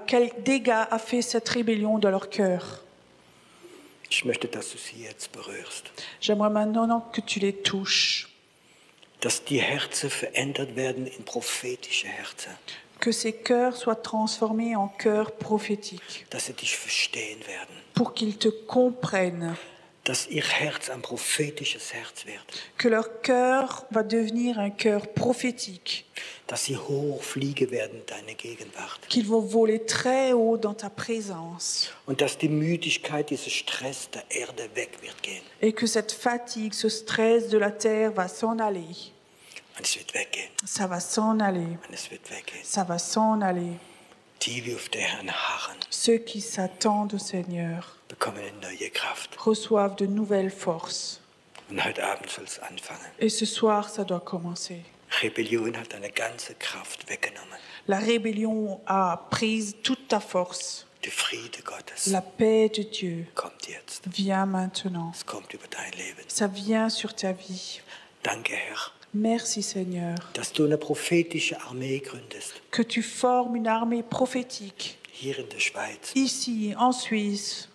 quel dégât a fait cette rébellion dans leur cœur. Ich möchte, dass du sie jetzt berührst. J'aimerais maintenant que tu les touches, Dass die Herzen verändert werden in prophetische Herzen. que ces cœurs soient transformés en cœurs prophétiques, Dass sie dich verstehen werden. pour qu'ils te comprennent, Dass ihr Herz ein prophetisches Herz wird. que leur cœur va devenir un cœur prophétique, Dass sie hochfliegen werden in deine Gegenwart. qu'ils vont voler très haut dans ta présence, Und dass die Müdigkeit, dieser Stress der Erde weg wird gehen. et que cette fatigue, ce stress de la terre va s'en aller. Und es wird weggehen. Ça va s'en aller, Und es wird weggehen. ça va s'en aller. Die, die auf den Herrn harren, Ceux qui s'attendent au Seigneur bekommen eine neue Kraft. reçoivent de nouvelles forces. Und heute Abend soll es anfangen. Et ce soir, ça doit commencer. Rebellion hat deine ganze Kraft weggenommen. La rébellion a pris toute ta force. Der Friede Gottes La paix de Dieu kommt jetzt. vient maintenant. Es kommt über dein Leben. Ça vient sur ta vie. Danke, Herr, Merci Seigneur, dass du eine prophetische Armee gründest. que tu formes une armée prophétique Hier in der Schweiz, ici, en Suisse,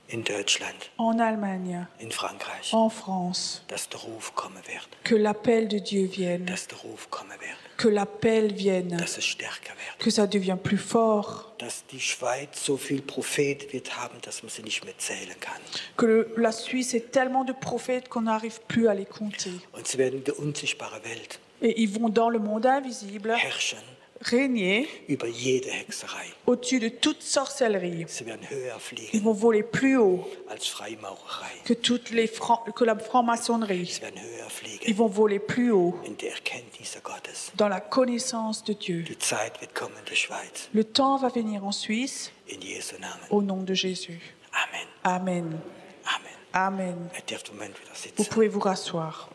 in Deutschland, en Allemagne, in Frankreich. en France. Dass der Ruf kommen wird. Que l'appel de Dieu vienne, Dass der Ruf kommen wird. que l'appel vienne, Dass es stärker wird. que ça devient plus fort, Dass die Schweiz so viel Prophet wird haben, dass man sie nicht mehr zählen kann. que la Suisse ait tellement de prophètes qu'on n'arrive plus à les compter. Und sie werden in der unsichtbaren Welt Et ils vont dans le monde invisible herrschen régner über jede Hexerei. au-dessus de toute sorcellerie. Sie werden höher Ils fliegen vont voler plus haut als Freimaurerei. que la franc-maçonnerie. Sie werden höher Ils fliegen vont voler plus haut in der Erkenntnis Gottes. dans la connaissance de Dieu. Die Zeit wird kommen in der Schweiz. Le temps va venir en Suisse In Jesu Namen. au nom de Jésus. Amen. Amen. Amen. Amen. Ihr dürft im Moment wieder Vous sitzen. pouvez vous rasseoir.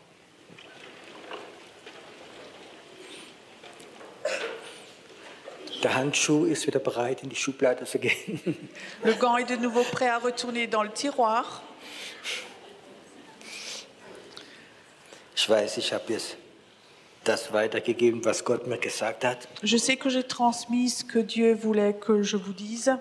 Der Handschuh ist wieder bereit, in die Schublade zu gehen. Le gant est de nouveau prêt à retourner dans le tiroir. Ich weiß, ich habe jetzt das weitergegeben, was Gott mir gesagt hat. Je sais que j'ai transmis ce que Dieu voulait que je vous dise.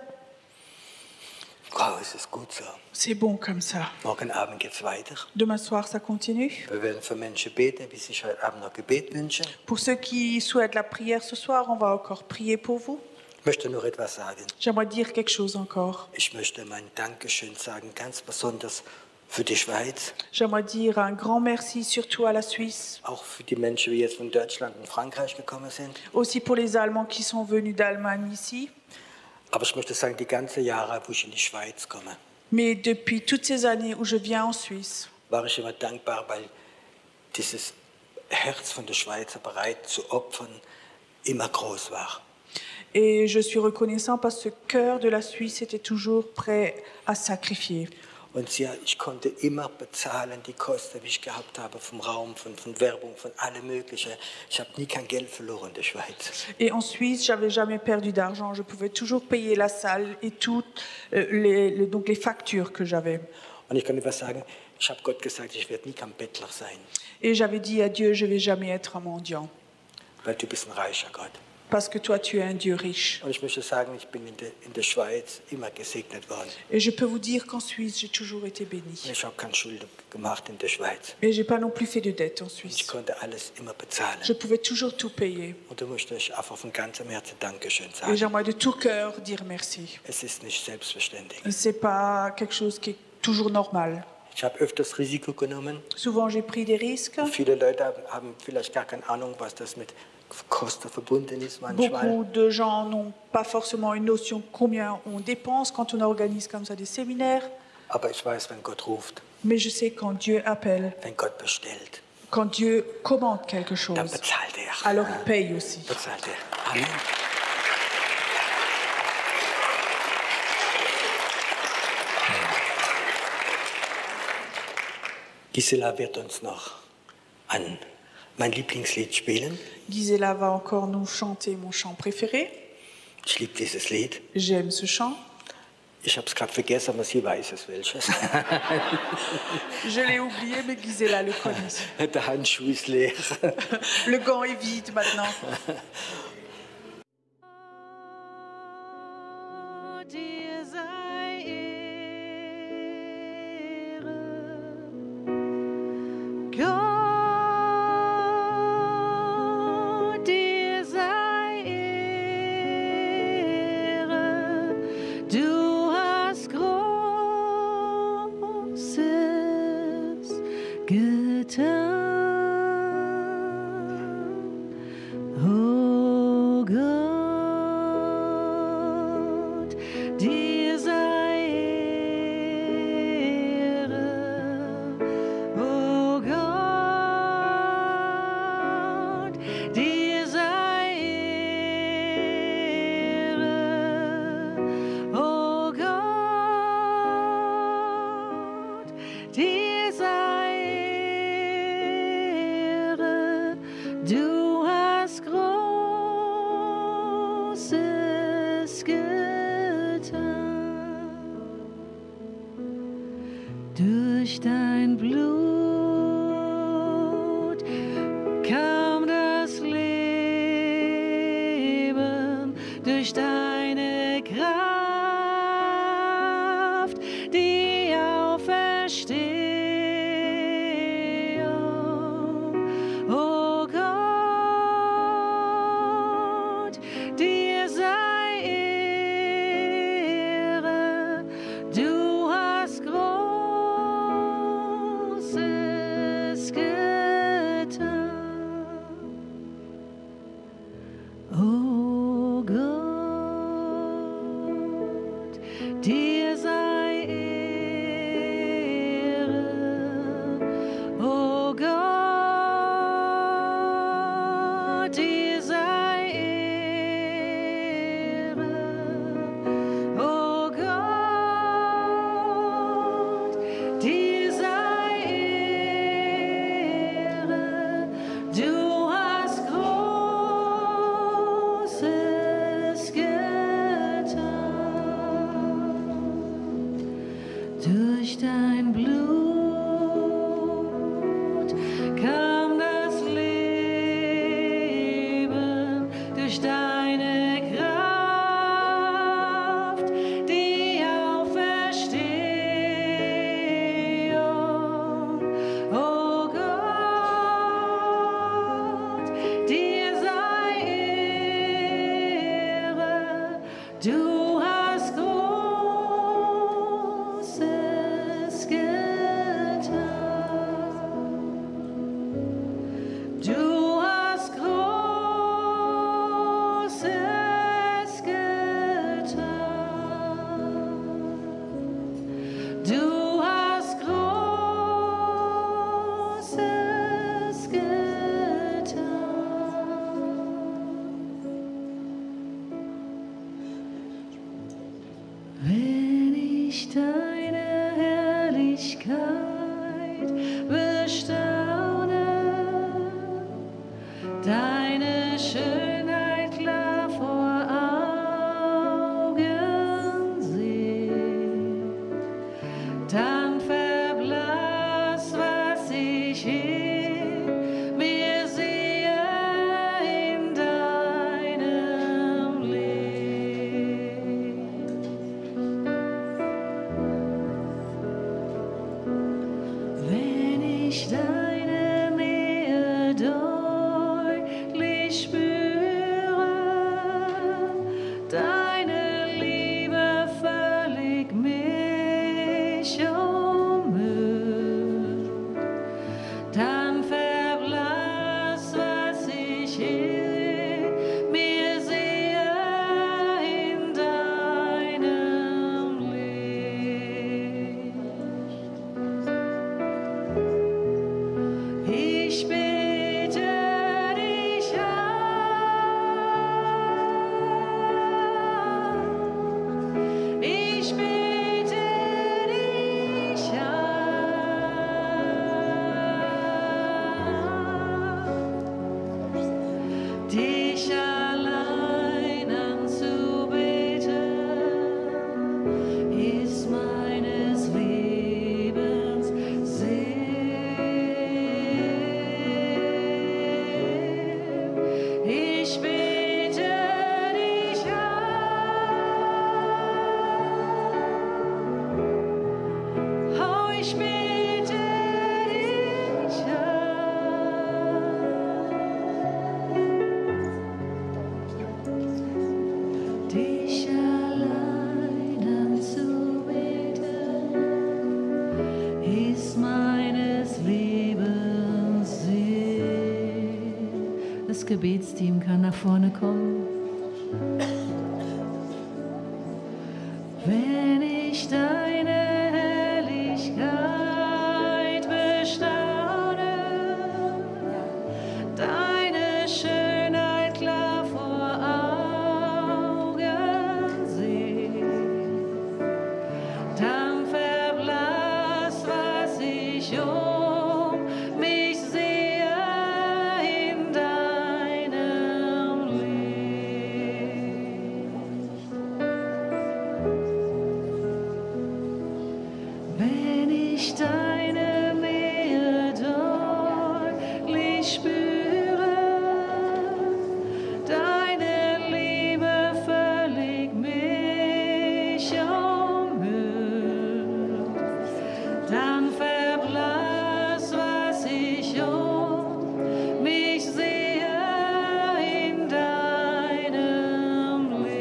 Wow, es ist gut so. C'est bon comme ça. Morgen Abend geht es weiter. Demain soir, ça continue. Wir werden für Menschen beten, die sich heute Abend noch Gebet wünschen. Pour ceux qui souhaitent la prière ce soir, on va encore prier pour vous. Ich möchte noch etwas sagen. J'aimerais dire quelque chose encore. Ich möchte mein Dankeschön sagen, ganz besonders für die Schweiz, J'aimerais dire un grand merci surtout à la Suisse, auch für die Menschen, die jetzt von Deutschland und Frankreich gekommen sind. aussi pour les Allemands qui sont venus d'Allemagne ici. Aber ich möchte sagen, die ganzen Jahre, wo ich in die Schweiz komme, Mais depuis toutes ces années où je viens en Suisse, war ich immer dankbar, weil dieses Herz von der Schweizer bereit zu opfern immer groß war. et je suis reconnaissant parce que ce cœur de la Suisse était toujours prêt à sacrifier. Und ja, ich konnte immer bezahlen die Kosten, die ich gehabt habe, vom Raum, von Werbung, von allem Möglichen. Ich habe nie kein Geld verloren in der Schweiz. Et en Suisse, j'avais jamais perdu d'argent. Je pouvais toujours payer la salle et toutes donc les factures que j'avais. Und ich kann etwas sagen, ich habe Gott gesagt, ich werde nie kein Bettler sein, Et j'avais dit à Dieu, je vais jamais être un mendiant. weil du bist ein reicher Gott. Parce que toi, tu es un Dieu riche. Und ich möchte sagen, ich bin in der Schweiz immer gesegnet worden. Et je peux vous dire qu'en Suisse, j'ai toujours été Und béni. ich habe keine Schulden gemacht in der Schweiz. Et j'ai pas non plus fait de dette en Ich Suisse. konnte alles immer bezahlen. Je pouvais toujours tout payer. Und da möchte ich einfach von ganzem Herzen Dankeschön Et sagen. j'aimerais de tout cœur dire merci. Es ist nicht selbstverständlich. C'est pas quelque chose qui est toujours normal. Ich habe öfters Risiko genommen. Souvent, j'ai pris des risques. Viele Leute haben vielleicht gar keine Ahnung, was das mit Kosten verbunden ist manchmal. Beaucoup de gens n'ont pas forcément une notion de combien on dépense quand on organise comme ça des séminaires. Aber ich weiß, wenn Gott ruft, Mais je sais quand Dieu appelle, wenn Gott bestellt, quand Dieu commande quelque dann chose, bezahlt er. alors il paye aussi. Bezahlt er. Amen. Gisela wird uns noch mein Lieblingslied spielen. Gisela va encore nous chanter mon chant préféré. Ich liebe dieses Lied. J'aime ce chant. Ich habe es gerade vergessen, aber sie weiß es welches. Je l'ai oublié, mais Gisela le connaît. Der Handschuh ist leer. Le gant est vide maintenant. Dir sei Ehre, Gott, dir sei Ehre, du hast Großes getan. Oh Gott, dir sei Ehre. Oh Gott, dir sei Ehre. Oh Gott, dir sei Ehre. Du hast Großes getan. Durch dein Blut kam das Leben, durch deine Kraft die Auferstehung. Oh Gott, dir sei Ehre, du hast Großes getan. Oh Gott, dir sei Ehre. Oh Gott, dir sei Ehre. Oh Gott, dir sei Ehre. Du hast Großes getan. Durch dein Blut kam das Leben, durch deine Kraft die Auferstehung. Oh Gott, dir sei Ehre, du hast Großes getan. Du hast Großes getan. Du hast Großes getan. Wenn ich deine Herrlichkeit bestaune, deine Schönheit klar vor Augen sehe, dann verblasst, was ich in mir sehe in deinem Leben. Wenn ich deine Nähe deutlich spüre, deine Liebe völlig mich umhüllt, dann verblasst, was ich in mir sehe in deinem Leben. Das Gebetsteam kann nach vorne kommen. Wenn ich deine Herrlichkeit bestaune, deine Schönheit klar vor Augen sehe, dann verblasst, was ich um mich sehe in deinem Licht. Wenn ich deine Nähe deutlich spüre, deine Liebe völlig mich umhüllt, dann verblasst, was ich um mich sehe in deinem Licht.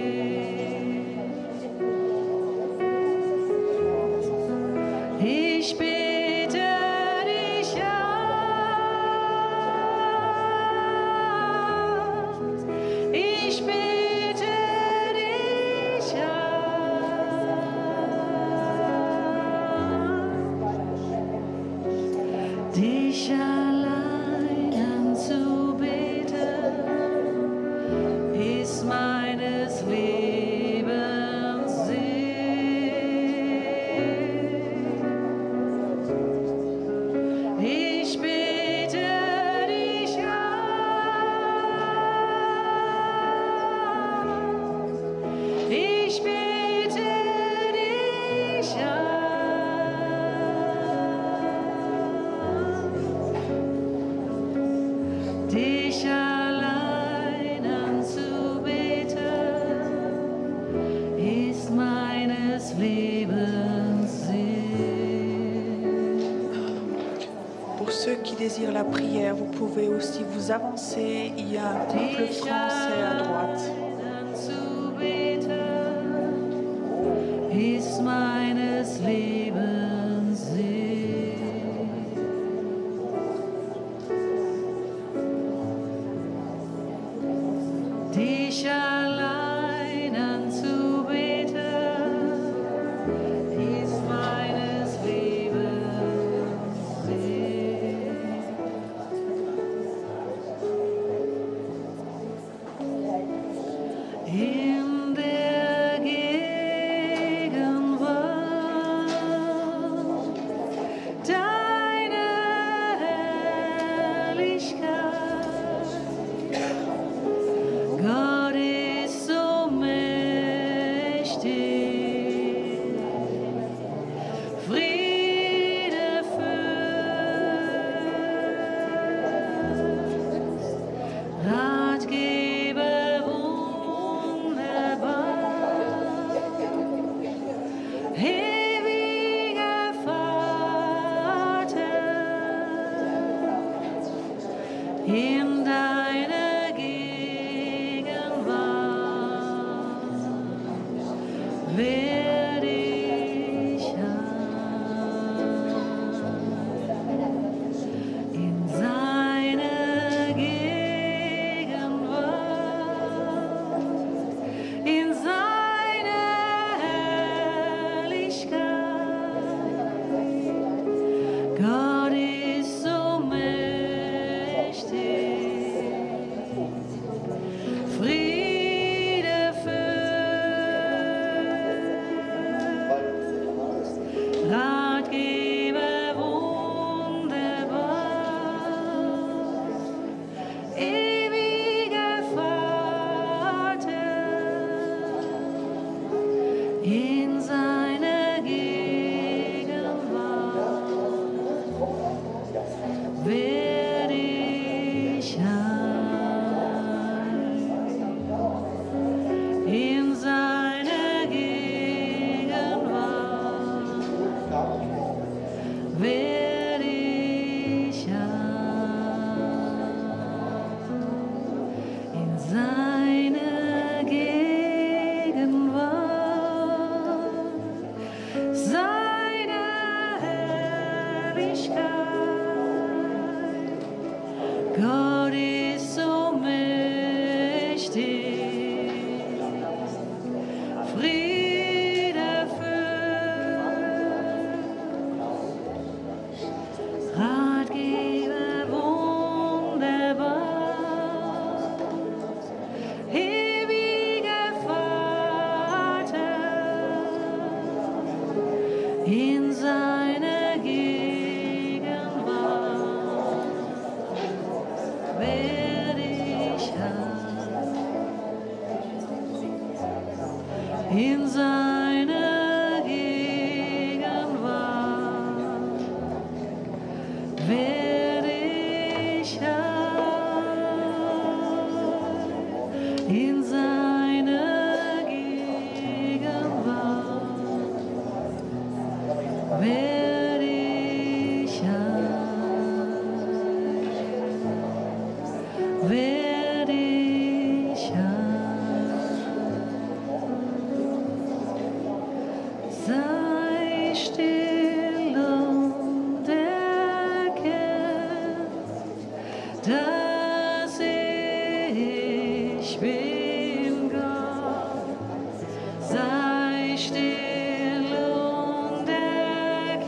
Ich bete dich an, ich bete dich an, dich allein anzubeten, ist meines Lebens Sinn. Ich bete dich an, ich bete dich an, dich allein anzubeten, ist meines Lebens Sinn. Pour ceux qui désirent la prière, vous pouvez aussi vous avancer. Il y a un couple français à droite. Ist meines Lebens Sinn. Dich allein anzubeten, ist meines Lebens Sinn. In der Gegenwart deiner Herrlichkeit, Gott ist so mächtig, Friede Fürst, Ratgeber wunderbar, ewiger Vater, in deiner Gegenwart werde ich in seiner Gegenwart, in seiner Herrlichkeit. Gott ist so mächtig, Friede Fürst, Ratgeber wunderbar, ewiger Vater, in seiner Gegenwart werde ich in seiner Gegenwart werde ich in seiner Gegenwart seiner Herrlichkeit. Gott ist so mächtig. still, Friede fühlt, Ratgeber wunderbar, ewiger Vater, in seiner Gegenwart werde ich heil. In seiner Gegenwart werde ich heil. In seiner Gegenwart werde ich heil. Werde ich heil. Sei still und erkenn, dass ich bin Gott. Sei still und erkenn,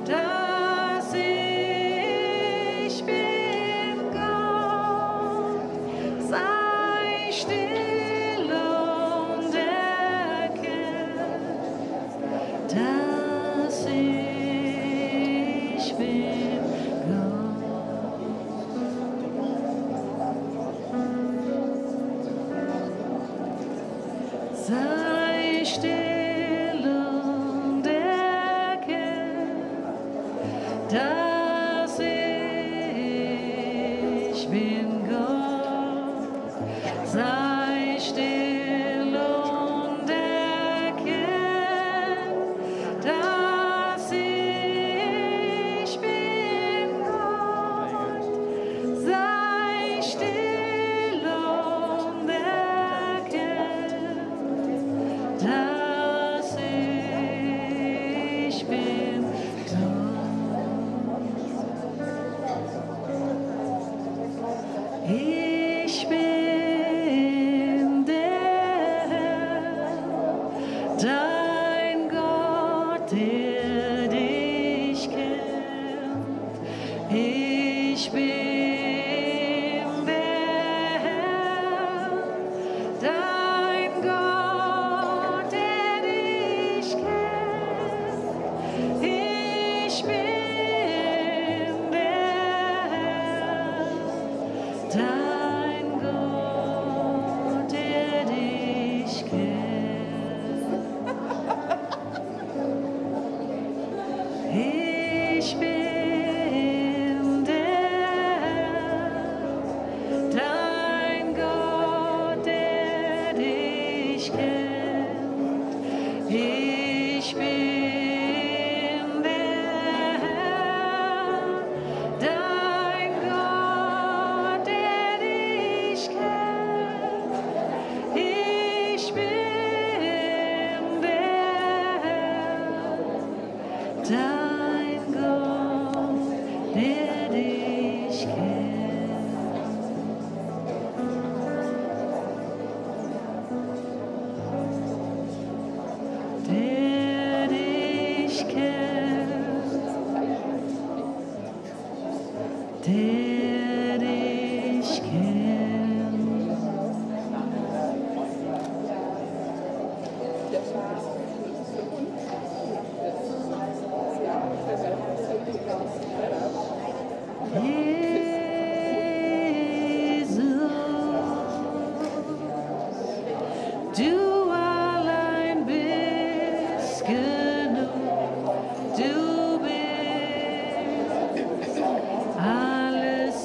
dass ich bin Gott. Sei still und erkenn, dass ich bin Gott. Sei still und erkenn, dass ich bin Gott. Sei still und erkenn, dass ich bin Gott. Sei still und erkenn, dass ich bin Gott. Ich bin der Herr, dein Gott, der dich kennt. Ich bin der Herr, dein Gott, der dich kennt. Ich bin der Herr, dein Gott, der dich kennt. Ich bin der Herr, dein Gott, der dich kennt. Ich bin der Herr, dein Gott, der dich kennt. Ich bin der Herr, dein Gott, der dich kennt. Der dich kennt, der dich kennt. Jesus, du allein bist genug, du bist alles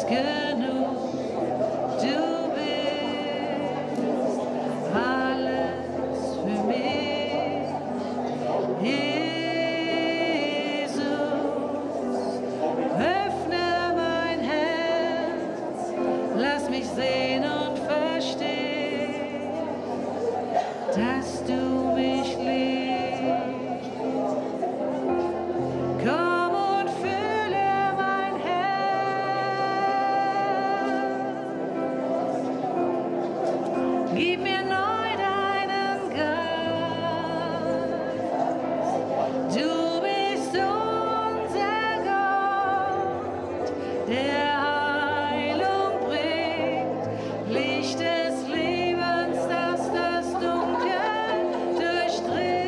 genug. Du bist alles für mich. Jesus, öffne mein Herz, lass mich sehen und verstehen, dass du mich liebst. Komm und fülle mein Herz. Gib mir neu deinen Geist. Du bist unser Gott, der Heilung bringt. Licht des Lebens, das das Dunkel durchdringt.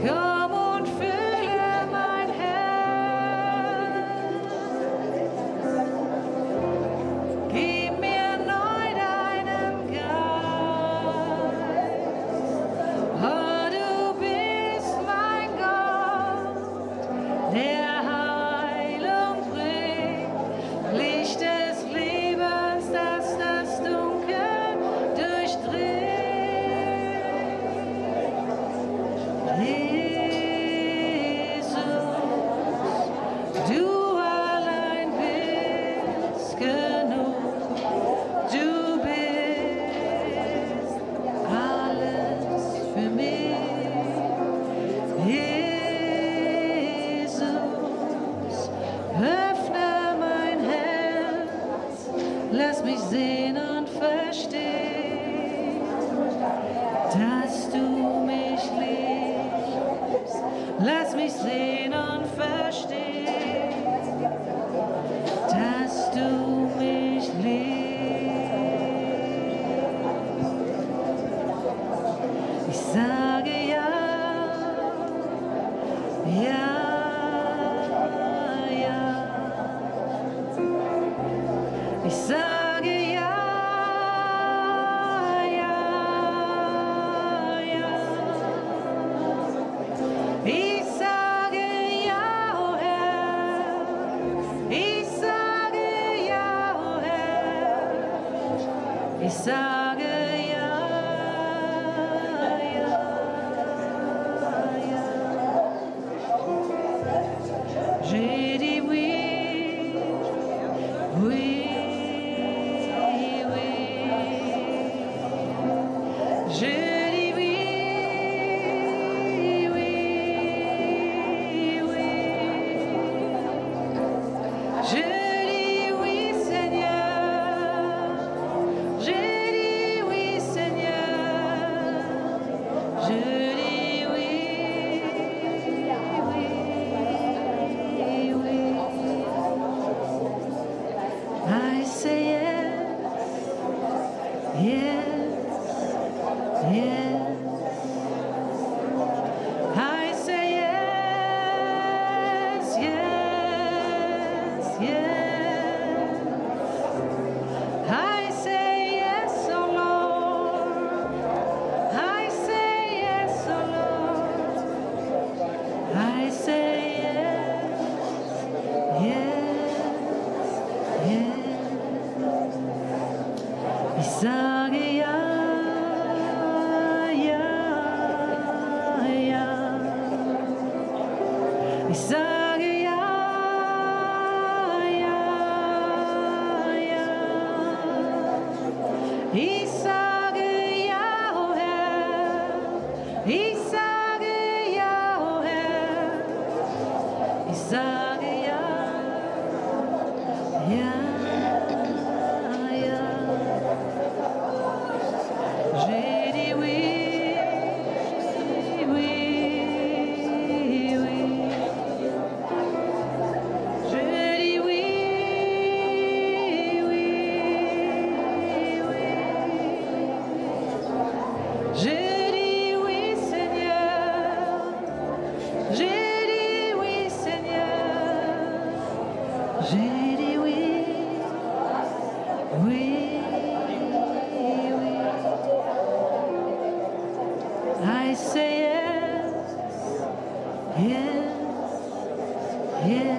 Komm und fülle mein Herz. Gib mir neu deinen Geist. Oh, du bist mein Gott, der Heilung bringt. Licht des Lebens, das das Dunkel durchdringt. Jesus, du allein bist genug. Du bist alles für mich. Jesus, öffne mein Herz, lass mich sehen und verstehen, dass du mich liebst. Lass mich sehen und verstehen, dass du mich liebst. Ich sage ja, ja, ja. Ich sage ja, ja, ja. Ich sage ja, oh Herr. Ich sage ja, oh Herr. Ich sage ja, ja, ja. J'ai dit oui, oui, oui. Je dis oui, oui, oui. Je dis oui, Seigneur. Je dis oui, Seigneur. Je dis oui, oui, oui. I say yes, yes, yes. I say yes, yes, yes. I say yes, oh Lord. I say yes, oh Lord. I say yes, yes, yes. Ich sage ja, ja, ja. Ich sage ja, ja, ja. Ich sage ja, oh Herr. Ich sage ja, oh Herr. Ich sage ja, ja, ja. J'ai dit oui, oui, oui. Je dis oui, oui, oui. Je dis oui, Seigneur. J'ai dit oui, Seigneur. J'ai dit oui, oui, oui. I say yes, yes, Und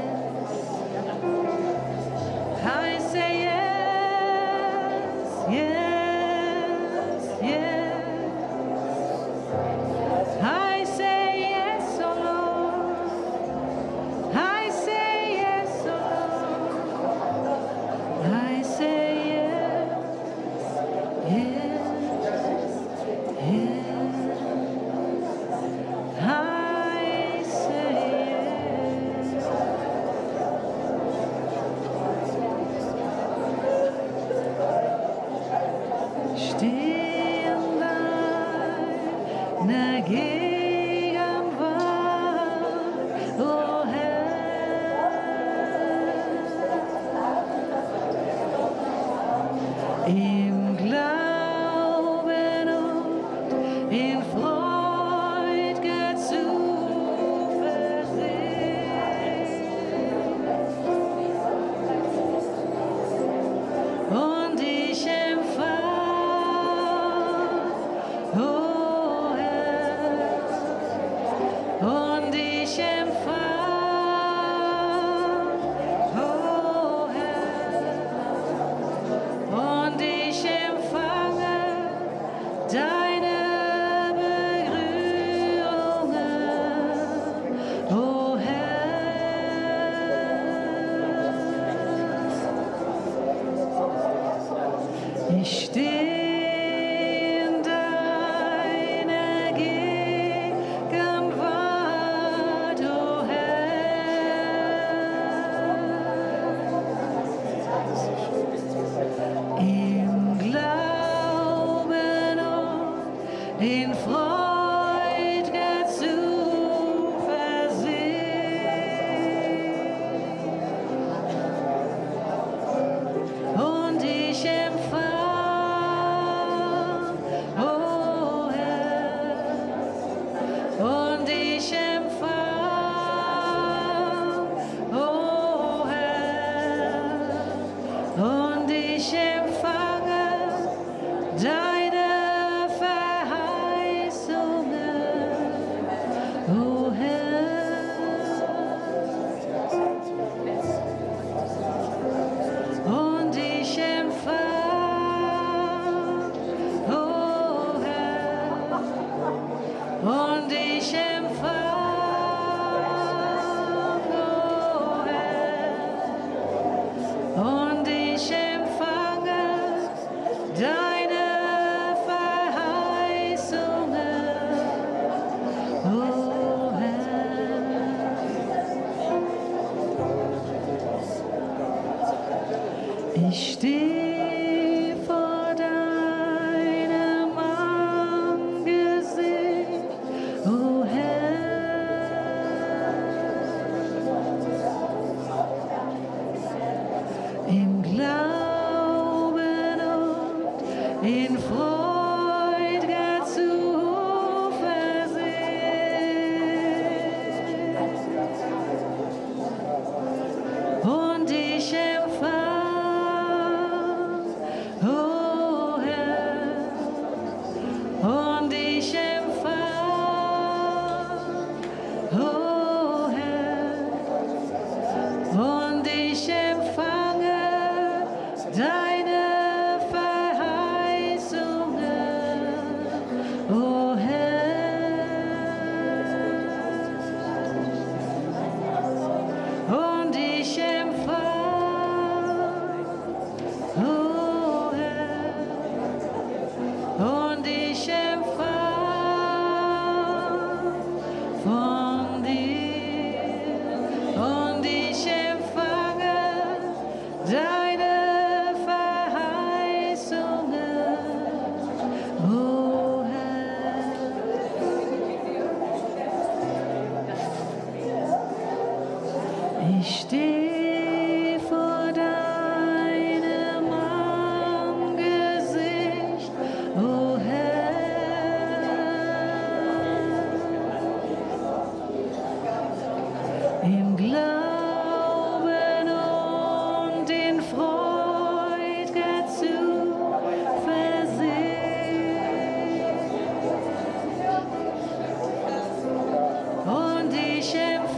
ich empfang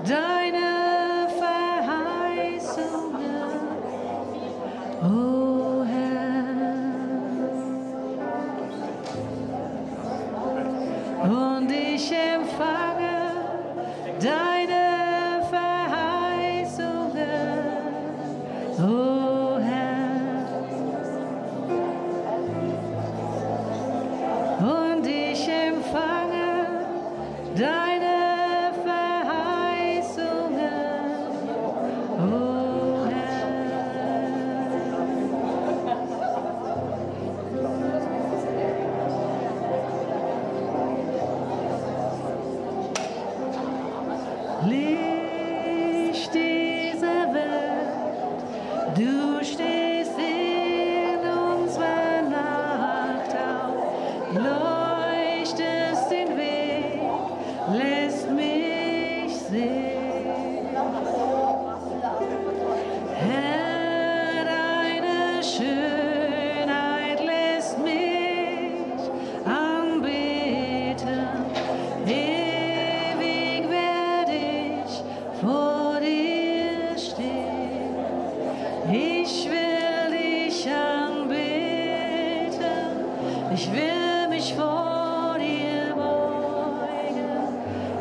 deine Verheißungen, o Herr. Und ich empfange deine Verheißungen, o Herr. Und ich empfange deine Verheißungen, o Herr. Licht dieser Welt, du stehst in unserer Nacht auf, leuchtest den Weg, lässt mich sehen. Herr, deine Schönheit lässt mich anbeten. Ewig werde ich vor dir stehen. Ich will dich anbeten. Ich will mich vor dir beugen.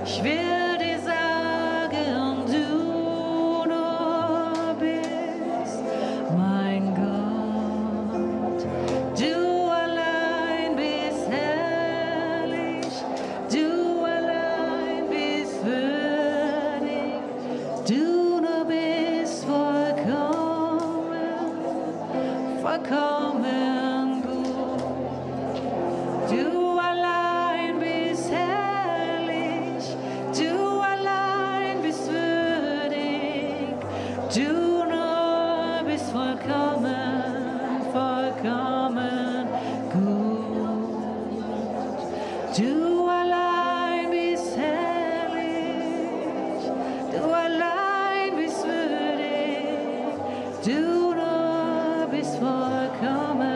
Ich will dir sagen, du nur bist mein Gott. Du allein bist herrlich. Du allein bist würdig. Du nur bist vollkommen, vollkommen gut. Du allein bist herrlich, du allein bist würdig, du nur bist vollkommen, vollkommen gut. Du allein bist herrlich, du allein bist würdig, du nur bist vollkommen,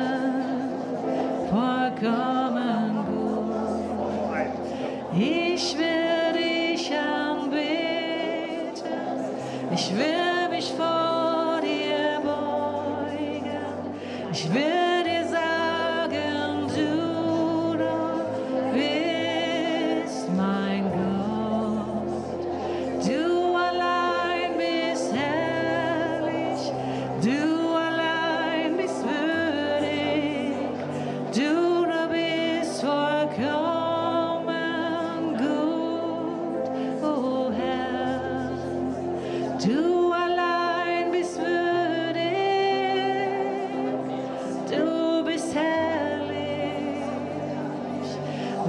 vollkommen gut. Ich will dich anbeten, ich will mich vor dir beugen, ich will dir sagen, du nur bist mein Gott. Du allein bist herrlich, du allein bist würdig, du nur bist vollkommen gut, o Herr. Du allein bist würdig, du bist herrlich,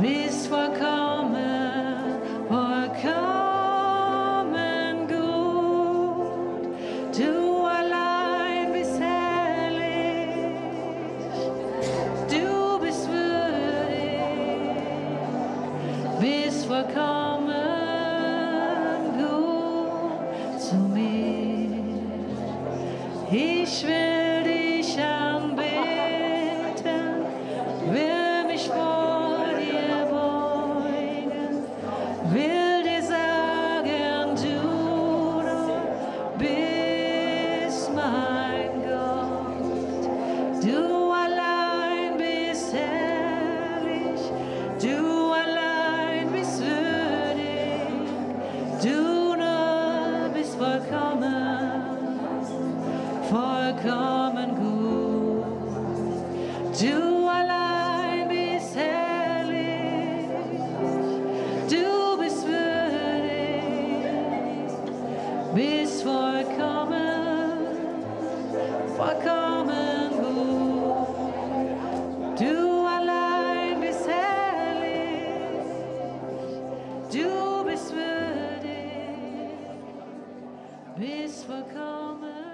bist vollkommen, vollkommen gut. Du allein bist herrlich, du bist würdig, bist vollkommen gut zu mir. Ich will dich anbeten, will mich vor dir beugen, will dir sagen, du nur bist mein Gott. Du allein bist herrlich, du allein bist würdig, du nur bist vollkommen, vollkommen gut. Du allein bist herrlich, du bist würdig, bist vollkommen, vollkommen gut. Du allein bist herrlich, du bist würdig, bist vollkommen.